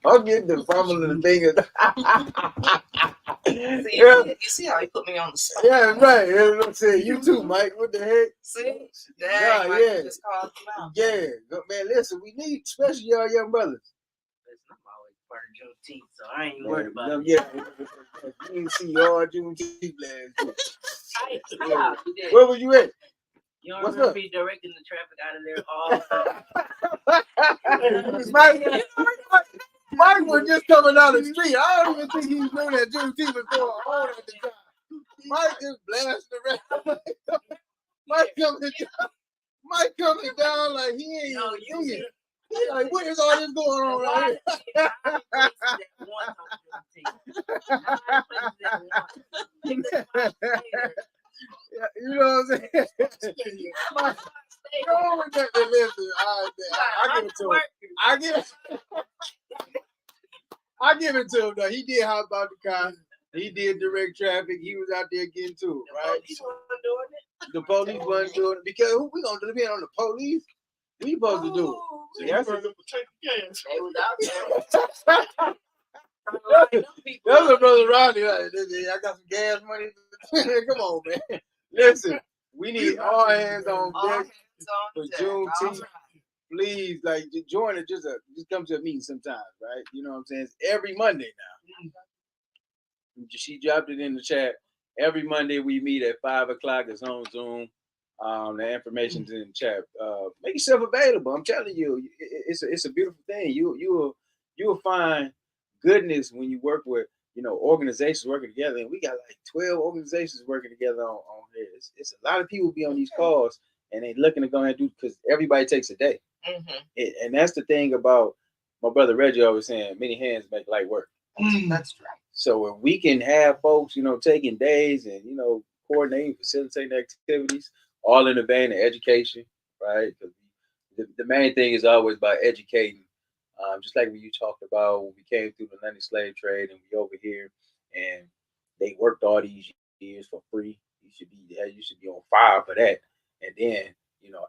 Speaker 6: I'm getting the fumbling fingers.
Speaker 4: See, you see how he put me on the spot?
Speaker 6: Yeah, right. That's what I'm saying. You too, Mike. What the heck?
Speaker 4: See?
Speaker 6: Yeah,
Speaker 4: Mike,
Speaker 6: yeah.
Speaker 4: just called him out.
Speaker 6: Yeah. Man, listen, we need, especially y'all young brothers.
Speaker 7: I'm always part of Juneteenth, so I ain't worried about it.
Speaker 6: Yeah. You didn't see all Juneteenth last
Speaker 7: Yeah.
Speaker 6: Where were you at?
Speaker 7: You don't
Speaker 6: What's
Speaker 7: remember
Speaker 6: up?
Speaker 7: me directing the traffic out of there all
Speaker 6: Mike was just coming down the street. I don't even think he knew that Juneteenth was going on at the time. Mike just blasted around. Mike coming down like he ain't even He's like, what is all this going on right here? You know what I'm saying? Go with that. Listen, I give it to him. I give it to him though. He did hop out the car. He did direct traffic. He was out there getting to it, right? The police wasn't doing it because who we gonna depend on the police? We supposed to do it.
Speaker 5: So that's what
Speaker 6: That's what Brother Rodney like. I got some gas money. Come on, man. Listen, we need all hands on deck for Juneteenth. Please, like, join it. Just come to a meeting sometimes, right? You know what I'm saying? It's every Monday now. She dropped it in the chat. Every Monday we meet at 5:00. It's on Zoom. The information's in the chat. Make yourself available. I'm telling you, it's a beautiful thing. You'll find goodness when you work with organizations working together. And we got like 12 organizations working together on here. It's a lot of people be on these calls and they looking to go ahead and do because everybody takes a day. And that's the thing about my brother Reggie always saying, many hands make light work.
Speaker 4: That's right.
Speaker 6: So if we can have folks, taking days and, coordinating, facilitating activities, all in the vein of education, right? Because the main thing is always about educating. Just like when you talked about when we came through the London slave trade and we over here and they worked all these years for free. You should be on fire for that. And then,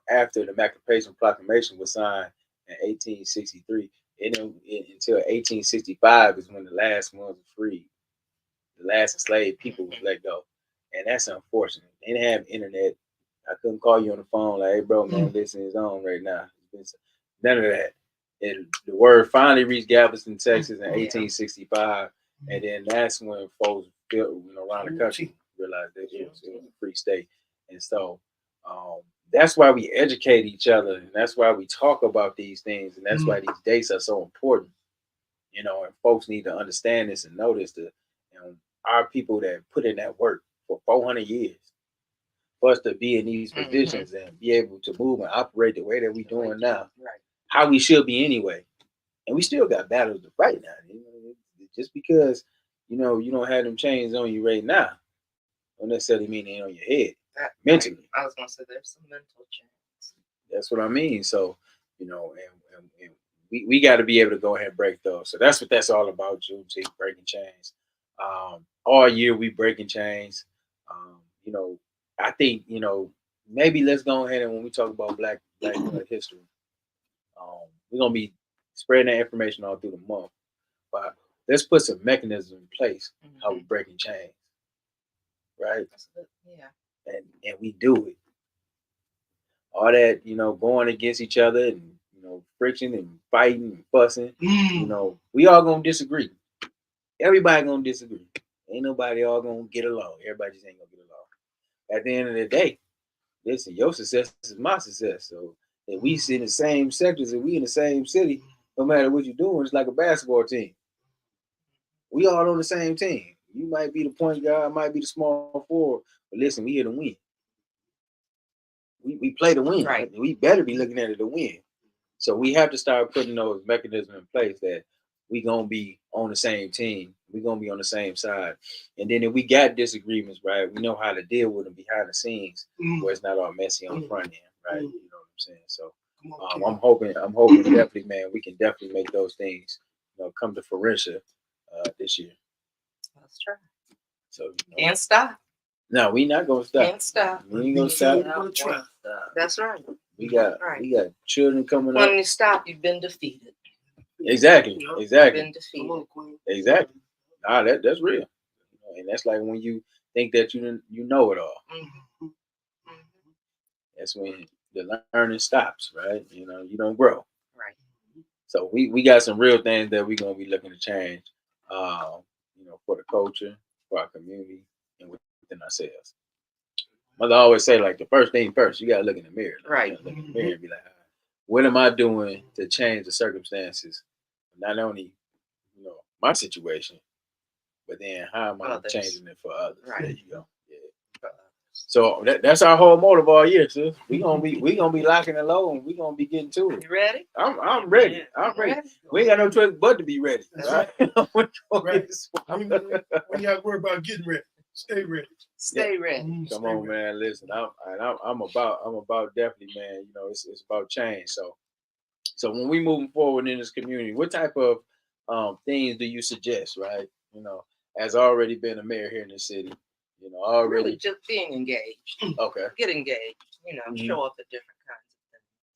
Speaker 6: after the Emancipation Proclamation was signed in 1863, until 1865 is when the last ones were freed. The last enslaved people was let go. And that's unfortunate. They didn't have internet. I couldn't call you on the phone like, hey, bro, man, this is on right now. None of that. And the word finally reached Galveston, Texas in 1865. And then that's when folks around the country realized that it was a free state. And so that's why we educate each other. And that's why we talk about these things. And that's why these dates are so important. And folks need to understand this and know this. Our people that put in that work for 400 years for us to be in these positions and be able to move and operate the way that we're doing now, how we should be anyway. And we still got battles to fight now. Just because, you don't have them chains on you right now, don't necessarily mean they're on your head. Mentally.
Speaker 4: I was going to say there's some mental chains.
Speaker 6: That's what I mean. So, and we got to be able to go ahead and break those. So that's what that's all about, Juneteenth, breaking chains. All year we breaking chains. I think, maybe let's go ahead and when we talk about Black history, we're going to be spreading that information all through the month. But let's put some mechanisms in place how we're breaking chains. Right?
Speaker 4: Yeah.
Speaker 6: And we do it. All that, going against each other and, friction and fighting and fussing, we all going to disagree. Everybody going to disagree.
Speaker 1: Ain't nobody all gonna get along. Everybody just ain't gonna get along. At the end of the day, listen, your success is my success. So if we sit in the same sectors and we in the same city, no matter what you're doing, it's like a basketball team. We all on the same team. You might be the point guard, might be the small forward, but listen, we here to win. We play to win.
Speaker 4: Right.
Speaker 1: We better be looking at it to win. So we have to start putting those mechanisms in place that we gonna be on the same team. We gonna be on the same side. And then if we got disagreements, right, we know how to deal with them behind the scenes, where it's not all messy on the front end, right? You know what I'm saying? So I'm hoping definitely, man, we can definitely make those things, come to fruition this year.
Speaker 4: Let's try.
Speaker 1: So
Speaker 4: Can't stop.
Speaker 1: no, we not gonna stop.
Speaker 4: Can't stop.
Speaker 1: We ain't gonna stop.
Speaker 4: That's right.
Speaker 1: We got children coming up.
Speaker 4: When you stop, you've been defeated.
Speaker 1: Exactly.
Speaker 4: You've been defeated.
Speaker 1: Exactly. Nah, that's real. And that's like when you think that you know it all.
Speaker 4: Mm-hmm.
Speaker 1: That's when the learning stops, right? You don't grow.
Speaker 4: Right.
Speaker 1: So we got some real things that we're gonna be looking to change, for the culture, for our community, and within ourselves. Mother always say, like, the first thing first, you gotta look in the mirror.
Speaker 4: Right.
Speaker 1: You gotta look in the mirror and be like, all right, what am I doing to change the circumstances? Not only, my situation, but then how am I changing it for others?
Speaker 4: Right.
Speaker 1: There you go. Yeah. So that's our whole motive all year, sis. We gonna be locking and low, and we gonna be getting to it.
Speaker 4: You ready?
Speaker 1: I'm ready. I'm ready. We ain't got no choice but to be ready. Right?
Speaker 5: Right. We gotta worry about getting ready. Stay ready.
Speaker 4: Stay ready.
Speaker 1: Come on, man. Listen, I'm about definitely, man. It's about change. So when we moving forward in this community, what type of things do you suggest? Right, as already been a mayor here in the city, already
Speaker 4: Really just being engaged.
Speaker 1: Okay.
Speaker 4: Get engaged. Show up at different kinds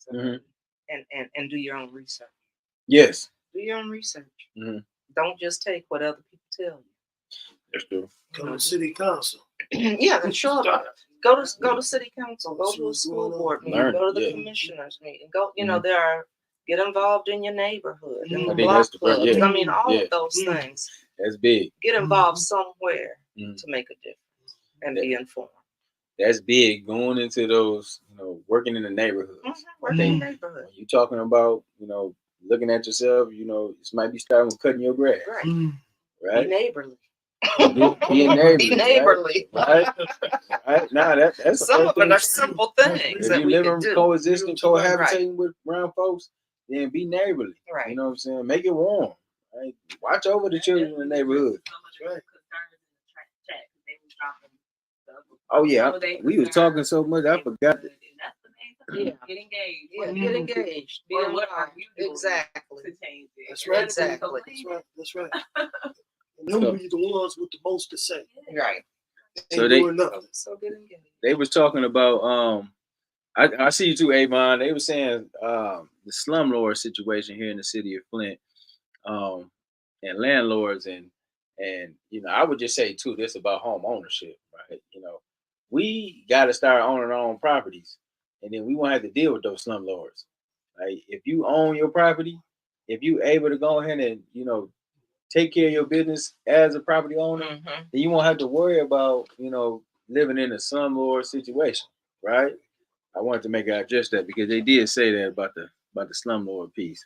Speaker 4: of things, and do your own research.
Speaker 1: Yes.
Speaker 4: Do your own research.
Speaker 1: Mm-hmm.
Speaker 4: Don't just take what other people tell you.
Speaker 1: That's true.
Speaker 5: Come to city council.
Speaker 4: Yeah, then show up. Go to city council. Go to a school board meeting. Go to the commissioners meeting. Go. Get involved in your neighborhood and the block clubs.
Speaker 1: Yeah.
Speaker 4: I mean, all of those things.
Speaker 1: That's big.
Speaker 4: Get involved somewhere to make a difference and be informed.
Speaker 1: That's big. Going into those, working in the neighborhoods.
Speaker 4: Working in the neighborhood.
Speaker 1: When you talking about, looking at yourself, this might be starting with cutting your grass.
Speaker 4: Right.
Speaker 1: Right.
Speaker 4: Be neighborly.
Speaker 1: Be neighborly.
Speaker 4: Be neighborly.
Speaker 1: Right. Right. Now that's
Speaker 4: some of them are simple things.
Speaker 1: If you living, coexisting, cohabitating with around folks, then be neighborly.
Speaker 4: Right.
Speaker 1: You know what I'm saying? Make it warm. Right? Watch over the children in the neighborhood.
Speaker 7: Right.
Speaker 1: Oh yeah, we was talking so much I forgot.
Speaker 4: Yeah.
Speaker 7: Get engaged.
Speaker 4: Yeah, get engaged. Be
Speaker 7: Or what
Speaker 4: involved.
Speaker 7: are you doing
Speaker 4: Exactly.
Speaker 7: to change it?
Speaker 5: That's right.
Speaker 4: Exactly.
Speaker 5: That's right. And them be the ones with the most to say.
Speaker 4: Right.
Speaker 1: So
Speaker 5: Ain't doing nothing.
Speaker 4: So get engaged.
Speaker 1: They was talking about I see you too, Avon. They were saying the slumlord situation here in the city of Flint, and landlords and I would just say too, this about home ownership, right? We got to start owning our own properties, and then we won't have to deal with those slumlords. Right? If you own your property, if you able to go ahead and take care of your business as a property owner, then you won't have to worry about living in a slumlord situation, right? I wanted to make out just that because they did say that about the slumlord piece.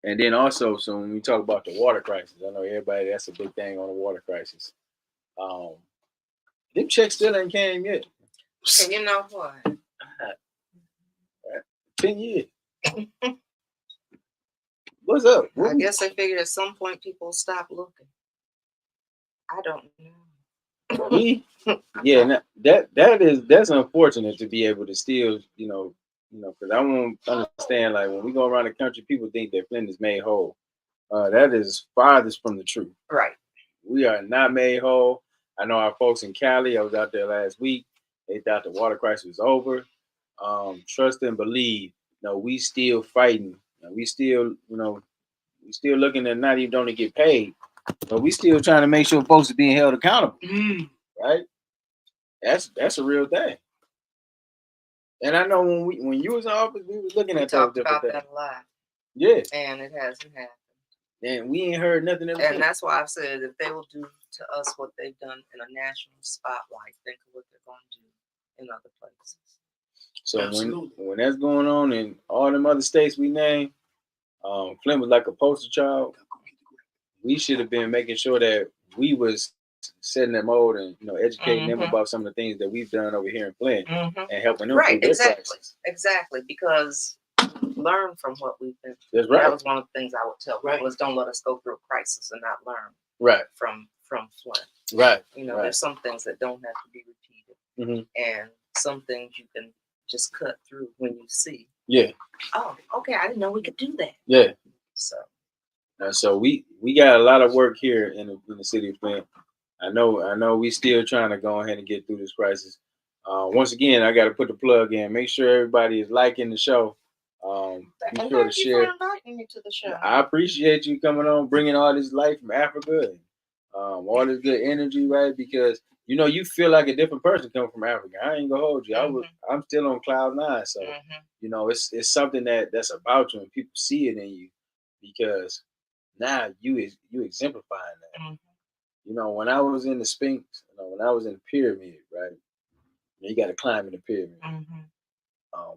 Speaker 1: And then also, so when we talk about the water crisis, I know everybody, that's a big thing on the water crisis. Them checks still ain't came yet.
Speaker 4: And you know what?
Speaker 1: 10 years. What's up?
Speaker 4: I guess I figured at some point people stop looking. I don't know.
Speaker 1: Yeah, that's unfortunate to be able to still, because I won't understand, like, when we go around the country, people think that Flint is made whole. That is farthest from the truth.
Speaker 4: Right.
Speaker 1: We are not made whole. I know our folks in Cali, I was out there last week, they thought the water crisis was over. Trust and believe, we still fighting. We still, we still looking at not even only get paid, but we still trying to make sure folks are being held accountable. Right? That's a real thing. And I know when you was in office, we was looking at those different things.
Speaker 4: Talked about that a lot.
Speaker 1: Yeah.
Speaker 4: And it hasn't happened.
Speaker 6: And we ain't heard nothing ever
Speaker 4: And
Speaker 6: since.
Speaker 4: that's why I've said if they will do to us what they've done in a national spotlight, think of what they're going to do in other places.
Speaker 6: So
Speaker 5: Absolutely.
Speaker 6: when that's going on in all them other states we named, Flint was like a poster child. We should have been making sure that we was setting that mold and educating them about some of the things that we've done over here in Flint and helping them through
Speaker 4: Right,
Speaker 6: their
Speaker 4: exactly,
Speaker 6: crisis.
Speaker 4: exactly, because learn from what we've been through.
Speaker 6: That's right.
Speaker 4: That was one of the things I would tell people
Speaker 5: Right.
Speaker 4: was don't let us go through a crisis and not learn
Speaker 6: Right,
Speaker 4: from Flint.
Speaker 6: right.
Speaker 4: You know,
Speaker 6: right.
Speaker 4: there's some things that don't have to be repeated, and some things you can just cut through when you see.
Speaker 6: Yeah,
Speaker 4: Oh, okay, I didn't know we could do that.
Speaker 6: yeah.
Speaker 4: So
Speaker 6: So we got a lot of work here in the city of Flint. I know we still trying to go ahead and get through this crisis. Once again, I got to put the plug in. Make sure everybody is liking the show. Be
Speaker 4: and
Speaker 6: sure to
Speaker 4: thank you
Speaker 6: share.
Speaker 4: for inviting me to the show.
Speaker 6: I appreciate you coming on, bringing all this light from Africa and all this good energy, right? Because you feel like a different person coming from Africa. I ain't gonna hold you. I'm still on cloud 9, so it's something that's about you, and people see it in you because now you exemplifying that. When I was in the Sphinx, when I was in the pyramid, right? You got to climb in the pyramid.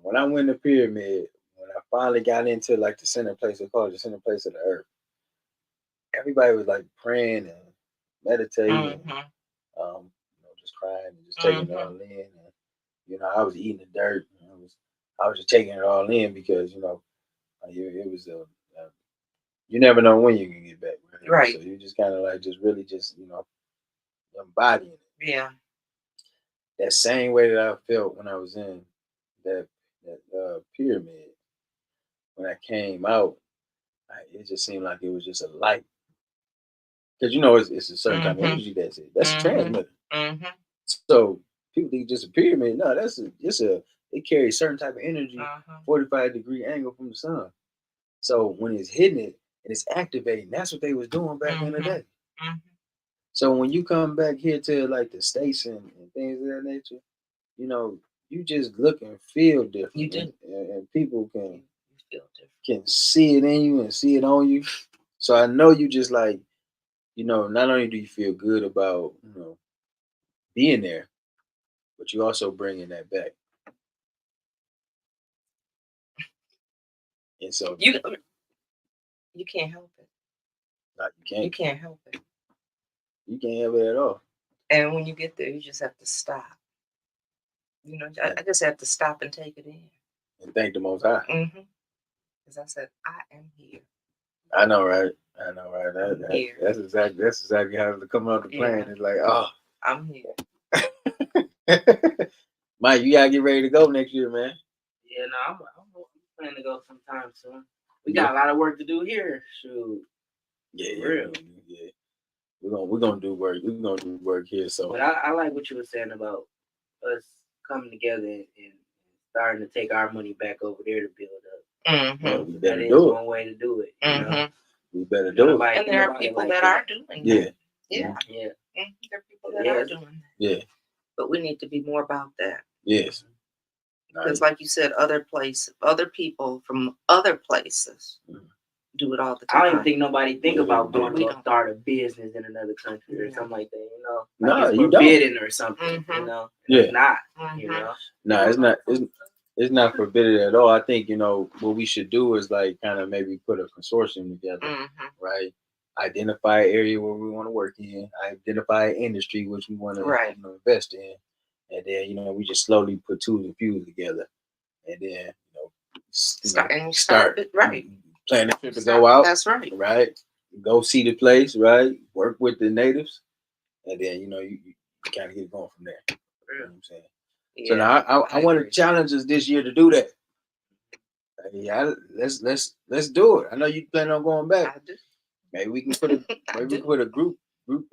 Speaker 6: When I went in the pyramid, when I finally got into like the center place, they call it the center place of the earth. Everybody was like praying and meditating, just crying and just taking it all in. And, I was eating the dirt. I was just taking it all in because it was you never know when you can get back.
Speaker 4: Right.
Speaker 6: So you just kind of like just really just embodying it.
Speaker 4: Yeah.
Speaker 6: That same way that I felt when I was in that pyramid. When I came out, it just seemed like it was just a light. Because it's a certain type of energy that's it. That's a transmitter. So people think just a pyramid. No, it carries a certain type of energy, 45-degree angle from the sun. So when it's hitting it and it's activating, that's what they was doing back in the day. So when you come back here to like the States and things of that nature, you just look and feel different.
Speaker 4: You do.
Speaker 6: And people can
Speaker 4: Feel different.
Speaker 6: can see it in you and see it on you. So I know you just like, not only do you feel good about, being there, but you also bringing that back. And so
Speaker 4: You can't help it. You can't help it.
Speaker 6: You can't help it at all.
Speaker 4: And when you get there, you just have to stop. I just have to stop and take it in.
Speaker 6: And thank the Most High.
Speaker 4: Because I said, I am here.
Speaker 6: I know, right? That's exactly how to come off the plane. It's like, oh,
Speaker 4: I'm here.
Speaker 6: Mike, you gotta get ready to go next year, man.
Speaker 7: Yeah, no, I'm planning to go sometime soon. We got a lot of work to do here. Shoot.
Speaker 6: Yeah,
Speaker 7: real.
Speaker 6: Yeah. We're gonna do work. We're gonna do work here. So,
Speaker 7: but I like what you were saying about us coming together and starting to take our money back over there to build up.
Speaker 6: well, we better
Speaker 7: That is
Speaker 6: do it.
Speaker 7: one way to do it.
Speaker 6: We better do it.
Speaker 4: And there are people that are doing that.
Speaker 6: Yeah.
Speaker 4: Yeah.
Speaker 7: Yeah.
Speaker 4: There are people that are doing that.
Speaker 6: Yeah.
Speaker 4: But we need to be more about that.
Speaker 6: Yes.
Speaker 4: Because like you said, other people from other places do it all the time.
Speaker 7: I don't even think nobody think about going to go start a business in another country or something like that,
Speaker 6: No,
Speaker 7: it's
Speaker 6: you
Speaker 7: forbidden
Speaker 6: don't.
Speaker 7: or something,
Speaker 6: Yeah.
Speaker 7: It's not,
Speaker 6: No, it's not. It's not forbidden at all. I think what we should do is like kind of maybe put a consortium together, right? Identify an area where we want to work in. Identify an industry which we want to invest in, and then we just slowly put tools and fuse together, and then start
Speaker 4: right.
Speaker 6: Plan the trip to go out.
Speaker 4: That's right.
Speaker 6: Right. Go see the place. Right. Work with the natives, and then you kind of get going from there. You know what I'm saying?
Speaker 4: Yeah,
Speaker 6: So now I want to challenge us this year to do that. Yeah, let's do it. I know you plan on going back.
Speaker 4: I do.
Speaker 6: Maybe we can put a group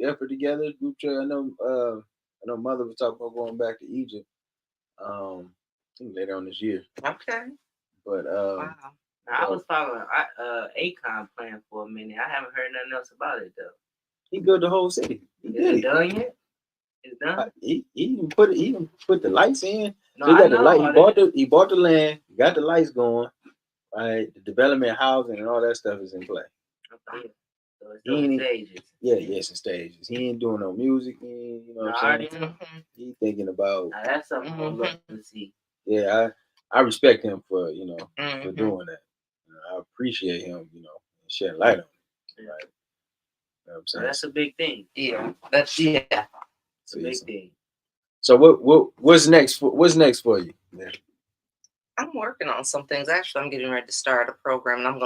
Speaker 6: effort together. Group trip. I know Mother was talking about going back to Egypt. I think later on this year.
Speaker 4: Okay.
Speaker 6: But
Speaker 4: Wow.
Speaker 7: I was following Akon plan for a minute. I haven't heard nothing else about it though.
Speaker 6: He built the whole city.
Speaker 7: Is it done yet? It's done.
Speaker 6: He even put the lights in.
Speaker 7: No,
Speaker 6: So he got the
Speaker 7: know.
Speaker 6: light. He bought the land. Got the lights going. Right. The development, housing, and all that stuff is in play.
Speaker 7: Okay. So it's on stages.
Speaker 6: Yeah, yes, in stages. He ain't doing no music. He ain't, you know what I'm saying? He thinking about.
Speaker 7: Now that's something I'm looking to see.
Speaker 6: Yeah, I respect him for for doing that. I appreciate him, shedding light on it. Right? You know what I'm saying?
Speaker 7: That's a big thing.
Speaker 4: Yeah,
Speaker 7: it's a big thing.
Speaker 6: So what's next for you? Man?
Speaker 4: I'm working on some things. Actually, I'm getting ready to start a program, and I'm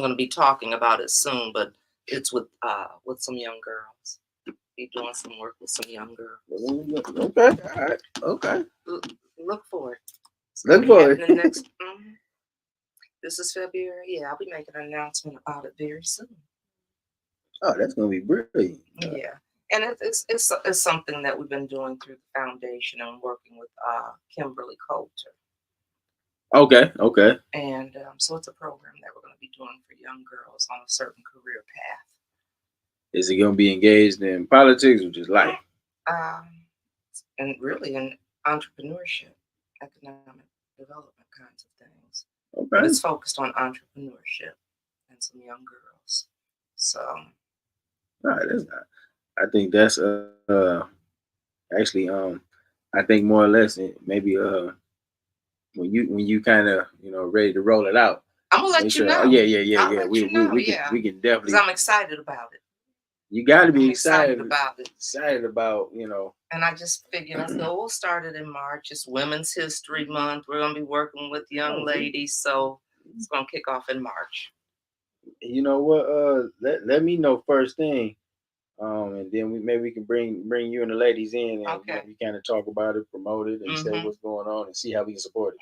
Speaker 4: gonna be talking about it soon. But it's with some young girls. Be doing some work with some young girls.
Speaker 6: Okay, all right, okay.
Speaker 4: Look for it.
Speaker 6: Look for it.
Speaker 4: Next, this is February. Yeah, I'll be making an announcement about it very soon.
Speaker 6: Oh, that's gonna be brilliant.
Speaker 4: Yeah, and it's something that we've been doing through the foundation and working with Kimberly Coulter.
Speaker 6: Okay.
Speaker 4: And so it's a program that we're going to be doing for young girls on a certain career path.
Speaker 6: Is it going to be engaged in politics or just life?
Speaker 4: And really in entrepreneurship, economic development kinds of things.
Speaker 6: Okay.
Speaker 4: But it's focused on entrepreneurship and some young girls. So.
Speaker 6: All right, I think that's actually I think more or less maybe when you kind of ready to roll it out.
Speaker 4: I'm gonna let you know.
Speaker 6: Yeah. We can definitely.
Speaker 4: Because I'm excited about it.
Speaker 6: You got to be
Speaker 4: excited about it.
Speaker 6: Excited about
Speaker 4: And I just figured, so we'll start it in March. It's Women's History Month. We're gonna be working with young ladies, so it's gonna kick off in March.
Speaker 6: You know what? Let me know first thing. And then maybe we can bring you and the ladies in and we kind of talk about it, promote it, and say what's going on and see how we can support it.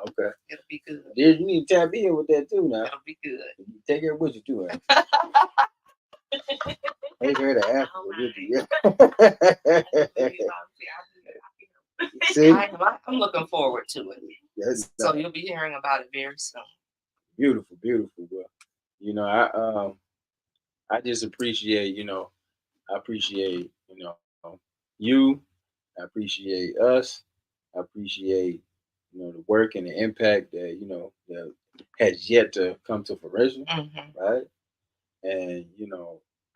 Speaker 6: Okay.
Speaker 4: It'll be good.
Speaker 6: Dude, you need to tap in with that too now.
Speaker 4: It'll be good.
Speaker 6: Take it with you too. Take her to Africa with you. See?
Speaker 4: I'm looking forward to it.
Speaker 6: Yes,
Speaker 4: so you'll be hearing about it very soon.
Speaker 6: Beautiful. Well, I just appreciate, I appreciate, you. I appreciate us. I appreciate, the work and the impact that, that has yet to come to fruition, right? And,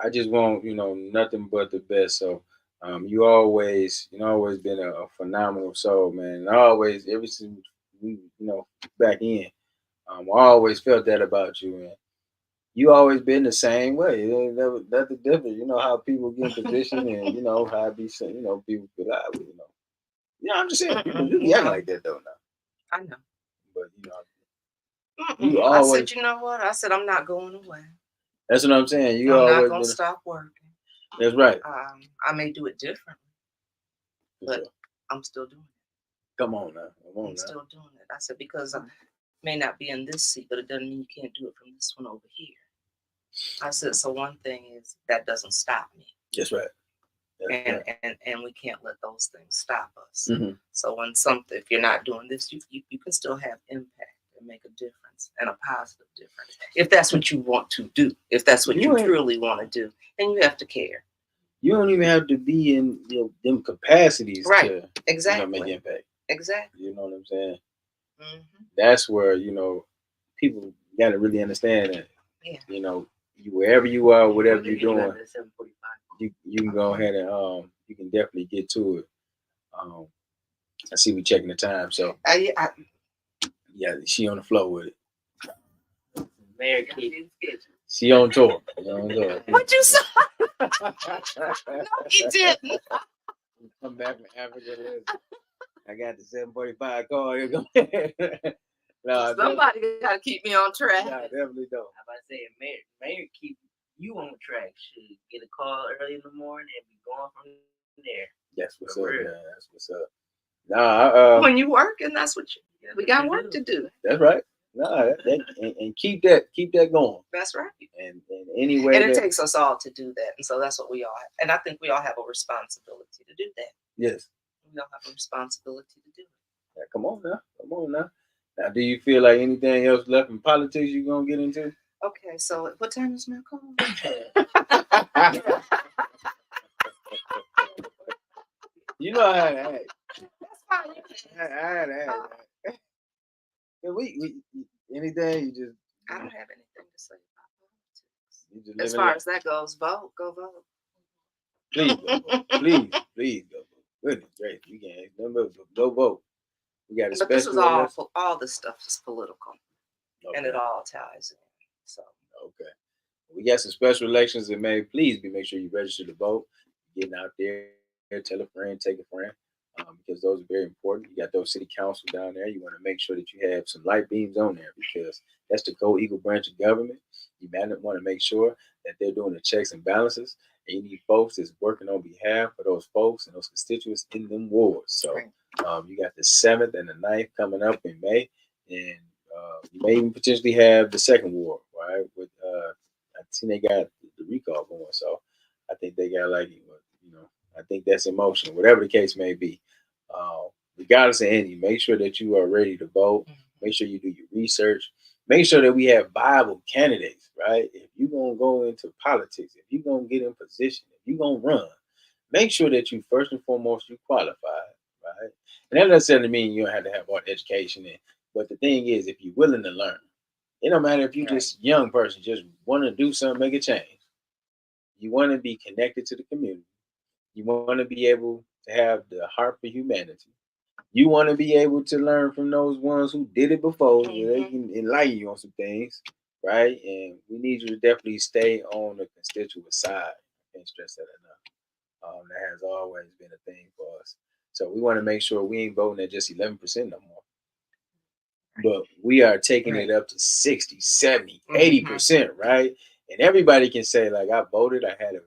Speaker 6: I just want, nothing but the best. So you always been a phenomenal soul, man. And always, ever since, back in, I always felt that about you, man. You always been the same way. It ain't never nothing different. You know how people get in position, and how I be saying, people feel out. I'm just saying, people do be acting like that though now.
Speaker 4: I know.
Speaker 6: But you always.
Speaker 4: I said, you know what? I said I'm not going away.
Speaker 6: That's what I'm saying.
Speaker 4: I'm not gonna stop working.
Speaker 6: That's right.
Speaker 4: I may do it differently, but I'm still doing it.
Speaker 6: Come on now.
Speaker 4: I'm still doing it. I said because I may not be in this seat, but it doesn't mean you can't do it from this one over here. I said, so one thing is that doesn't stop me.
Speaker 6: That's right.
Speaker 4: And we can't let those things stop us. So if you're not doing this, you can still have impact and make a difference and a positive difference. If that's what you want to do, if that's what you truly want to do, then you have to care.
Speaker 6: You don't even have to be in them capacities
Speaker 4: to
Speaker 6: make impact.
Speaker 4: Exactly.
Speaker 6: You know what I'm saying? That's where people got to really understand that. Yeah. Wherever you are, whatever you're doing, you can go ahead and you can definitely get to it. I see we checking the time, so yeah, she on the floor with it.
Speaker 7: Mayor Keith.
Speaker 6: She on tour.
Speaker 4: What you saw? No, he didn't.
Speaker 6: Come back from Africa. I got the 745 call here. No,
Speaker 4: somebody got to keep me on track.
Speaker 6: No, definitely don't.
Speaker 7: How about saying Mayor keep you on track? Should get a call early in the morning and be going from there.
Speaker 6: That's what's up, man. That's what's up. Nah,
Speaker 4: when you working, that's what we got work to do.
Speaker 6: That's right. No, and keep that going.
Speaker 4: That's right.
Speaker 6: And anyway,
Speaker 4: and it takes us all to do that, and so that's what we all have. And I think we all have a responsibility to do that.
Speaker 6: Yes.
Speaker 4: We all have a responsibility to do it.
Speaker 6: Yeah, come on now. Now, do you feel like anything else left in politics you're gonna get into?
Speaker 4: Okay, so what time is my call?
Speaker 6: You know I had to ask.
Speaker 4: That's fine.
Speaker 6: I had to ask. We anything you just.
Speaker 4: I don't have anything to say about politics. As far as that goes, vote. Go vote.
Speaker 6: Please go vote. Please go vote. Goodness gracious, we can't remember. Go vote. We got a
Speaker 4: But this is
Speaker 6: special.
Speaker 4: all this stuff is political, and it all ties in. So
Speaker 6: okay, we got some special elections in May. Please make sure you register to vote. Getting out there, tell a friend, take a friend, because those are very important. You got those city council down there. You want to make sure that you have some light beams on there because that's the co-equal branch of government. You might want to make sure that they're doing the checks and balances. And you need folks that's working on behalf of those folks and those constituents in them wards. So you got the 7th and the 9th coming up in May, and you may even potentially have the second ward, right? With I think they got the recall going, so I think they got I think that's in motion. Whatever the case may be, regardless of any, make sure that you are ready to vote. Make sure you do your research. Make sure that we have viable candidates, right? If you're going to go into politics, if you're going to get in position, if you're going to run, make sure that you first and foremost, you qualify, right? And that doesn't necessarily mean you don't have to have art education. But the thing is, if you're willing to learn, it don't matter if you're just a young person, just want to do something, make a change. You want to be connected to the community. You want to be able to have the heart for humanity. You want to be able to learn from those ones who did it before, so they can enlighten you on some things, right? And we need you to definitely stay on the constituent side. I can't stress that enough. That has always been a thing for us. So we want to make sure we ain't voting at just 11% no more. But we are taking it up to 60, 70, 80%, right? And everybody can say, like, I voted, I had a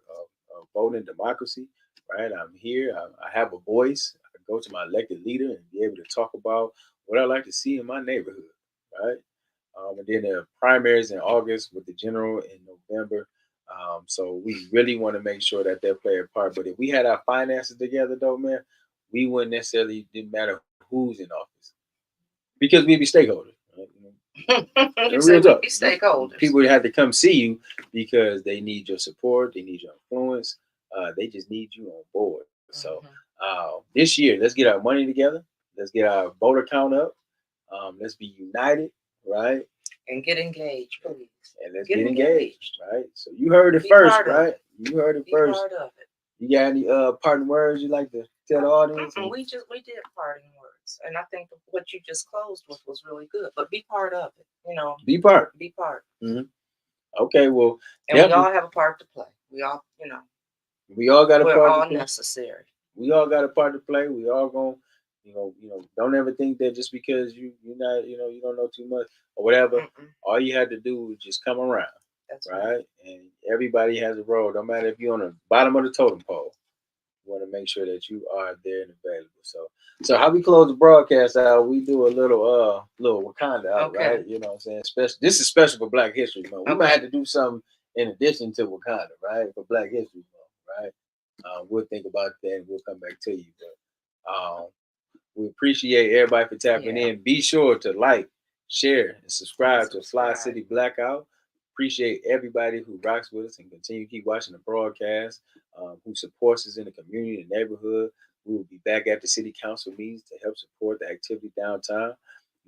Speaker 6: voting democracy, right? I'm here, I have a voice. Go to my elected leader and be able to talk about what I like to see in my neighborhood, right? And then the primaries in August with the general in November. So we really want to make sure that they play a part. But if we had our finances together, though, man, we wouldn't necessarily, didn't matter who's in office because we'd be stakeholders. Right?
Speaker 4: We'd be stakeholders.
Speaker 6: People would have to come see you because they need your support, they need your influence, they just need you on board. So. This year, let's get our money together. Let's get our voter count up. Let's be united, right?
Speaker 4: And get engaged, please.
Speaker 6: And let's get engaged, right? So you heard it first, right? You heard it first.
Speaker 4: Part of it.
Speaker 6: You got any parting words you like to tell the audience?
Speaker 4: We did parting words, and I think what you just closed with was really good. But be part of it, Be part.
Speaker 6: Mm-hmm. Okay, well,
Speaker 4: and we all have a part to play. We all,
Speaker 6: we all got a part to play.
Speaker 4: We're all necessary.
Speaker 6: We all got a part to play. We all gonna, don't ever think that just because you're not, you don't know too much or whatever. All you had to do was just come around. That's right. And everybody has a role. No matter if you're on the bottom of the totem pole, you want to make sure that you are there and available. So how we close the broadcast out, we do a little Wakanda out, right? You know what I'm saying? Special. This is special for Black History Month. We might have to do something in addition to Wakanda, right? For Black History Month, right? We'll think about that and we'll come back to you. But we appreciate everybody for tapping in. Be sure to like, share, and subscribe to Fli-City Blackout. Appreciate everybody who rocks with us and continue to keep watching the broadcast, who supports us in the community and neighborhood. We will be back at the city council meetings to help support the activity downtown.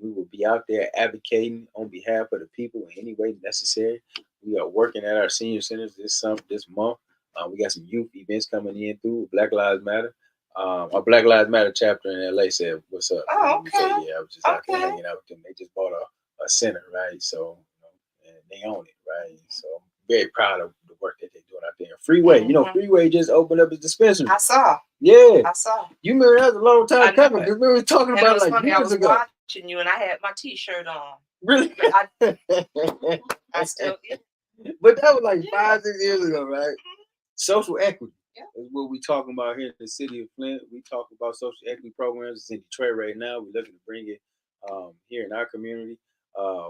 Speaker 6: We will be out there advocating on behalf of the people in any way necessary. We are working at our senior centers this month. We got some youth events coming in through Black Lives Matter. Our Black Lives Matter chapter in LA said, "What's up?"
Speaker 4: Oh, okay.
Speaker 6: So, I was just out there hanging out with them. They just bought a center, right? So, and they own it, right? So I'm very proud of the work that they're doing out there. Freeway, Freeway just opened up his dispensary.
Speaker 4: I saw.
Speaker 6: Yeah,
Speaker 4: I saw.
Speaker 6: You remember that was a long time coming because we were talking about it like years ago.
Speaker 4: I was watching you, and I had my T-shirt on.
Speaker 6: Really?
Speaker 4: I still.
Speaker 6: But that was like 5-6 years ago, right? Social equity is what we're talking about here in the city of Flint. We talk about social equity programs. It's in Detroit right now. We're looking to bring it here in our community.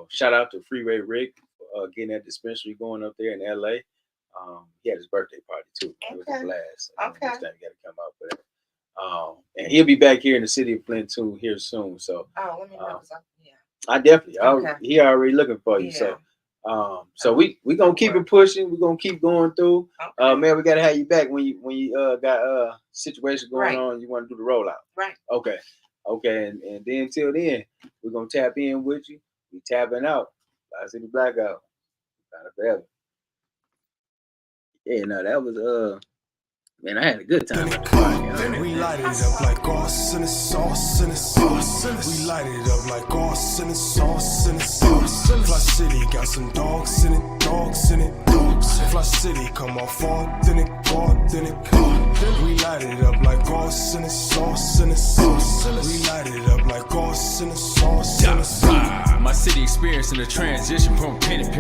Speaker 6: Shout out to Freeway Rick for getting that dispensary going up there in LA. He had his birthday party too. It was a blast. Next time you got to come out for that. And he'll be back here in the city of Flint too here soon. So
Speaker 4: let me know.
Speaker 6: I definitely. He already looking for you. So. So we gonna keep it pushing. We're gonna keep going through. Man, we gotta have you back when you got a situation going on. You want to do the rollout,
Speaker 4: right?
Speaker 6: Okay, and then until then, we're gonna tap in with you. We tapping out. Fli-City Blackout. Kind of forever.
Speaker 1: Yeah, no, that was man, I had a good time.
Speaker 2: We light it up like sauce and sauce and sauce. We light it up like sauce and sauce and sauce. Fli-City got some dogs in it, dogs in it, dogs. Fli-City come off authentic, authentic. We light it up like sauce and sauce and sauce. We light it up like sauce and sauce and sauce.
Speaker 3: My city experiencing a transition from pen and pen.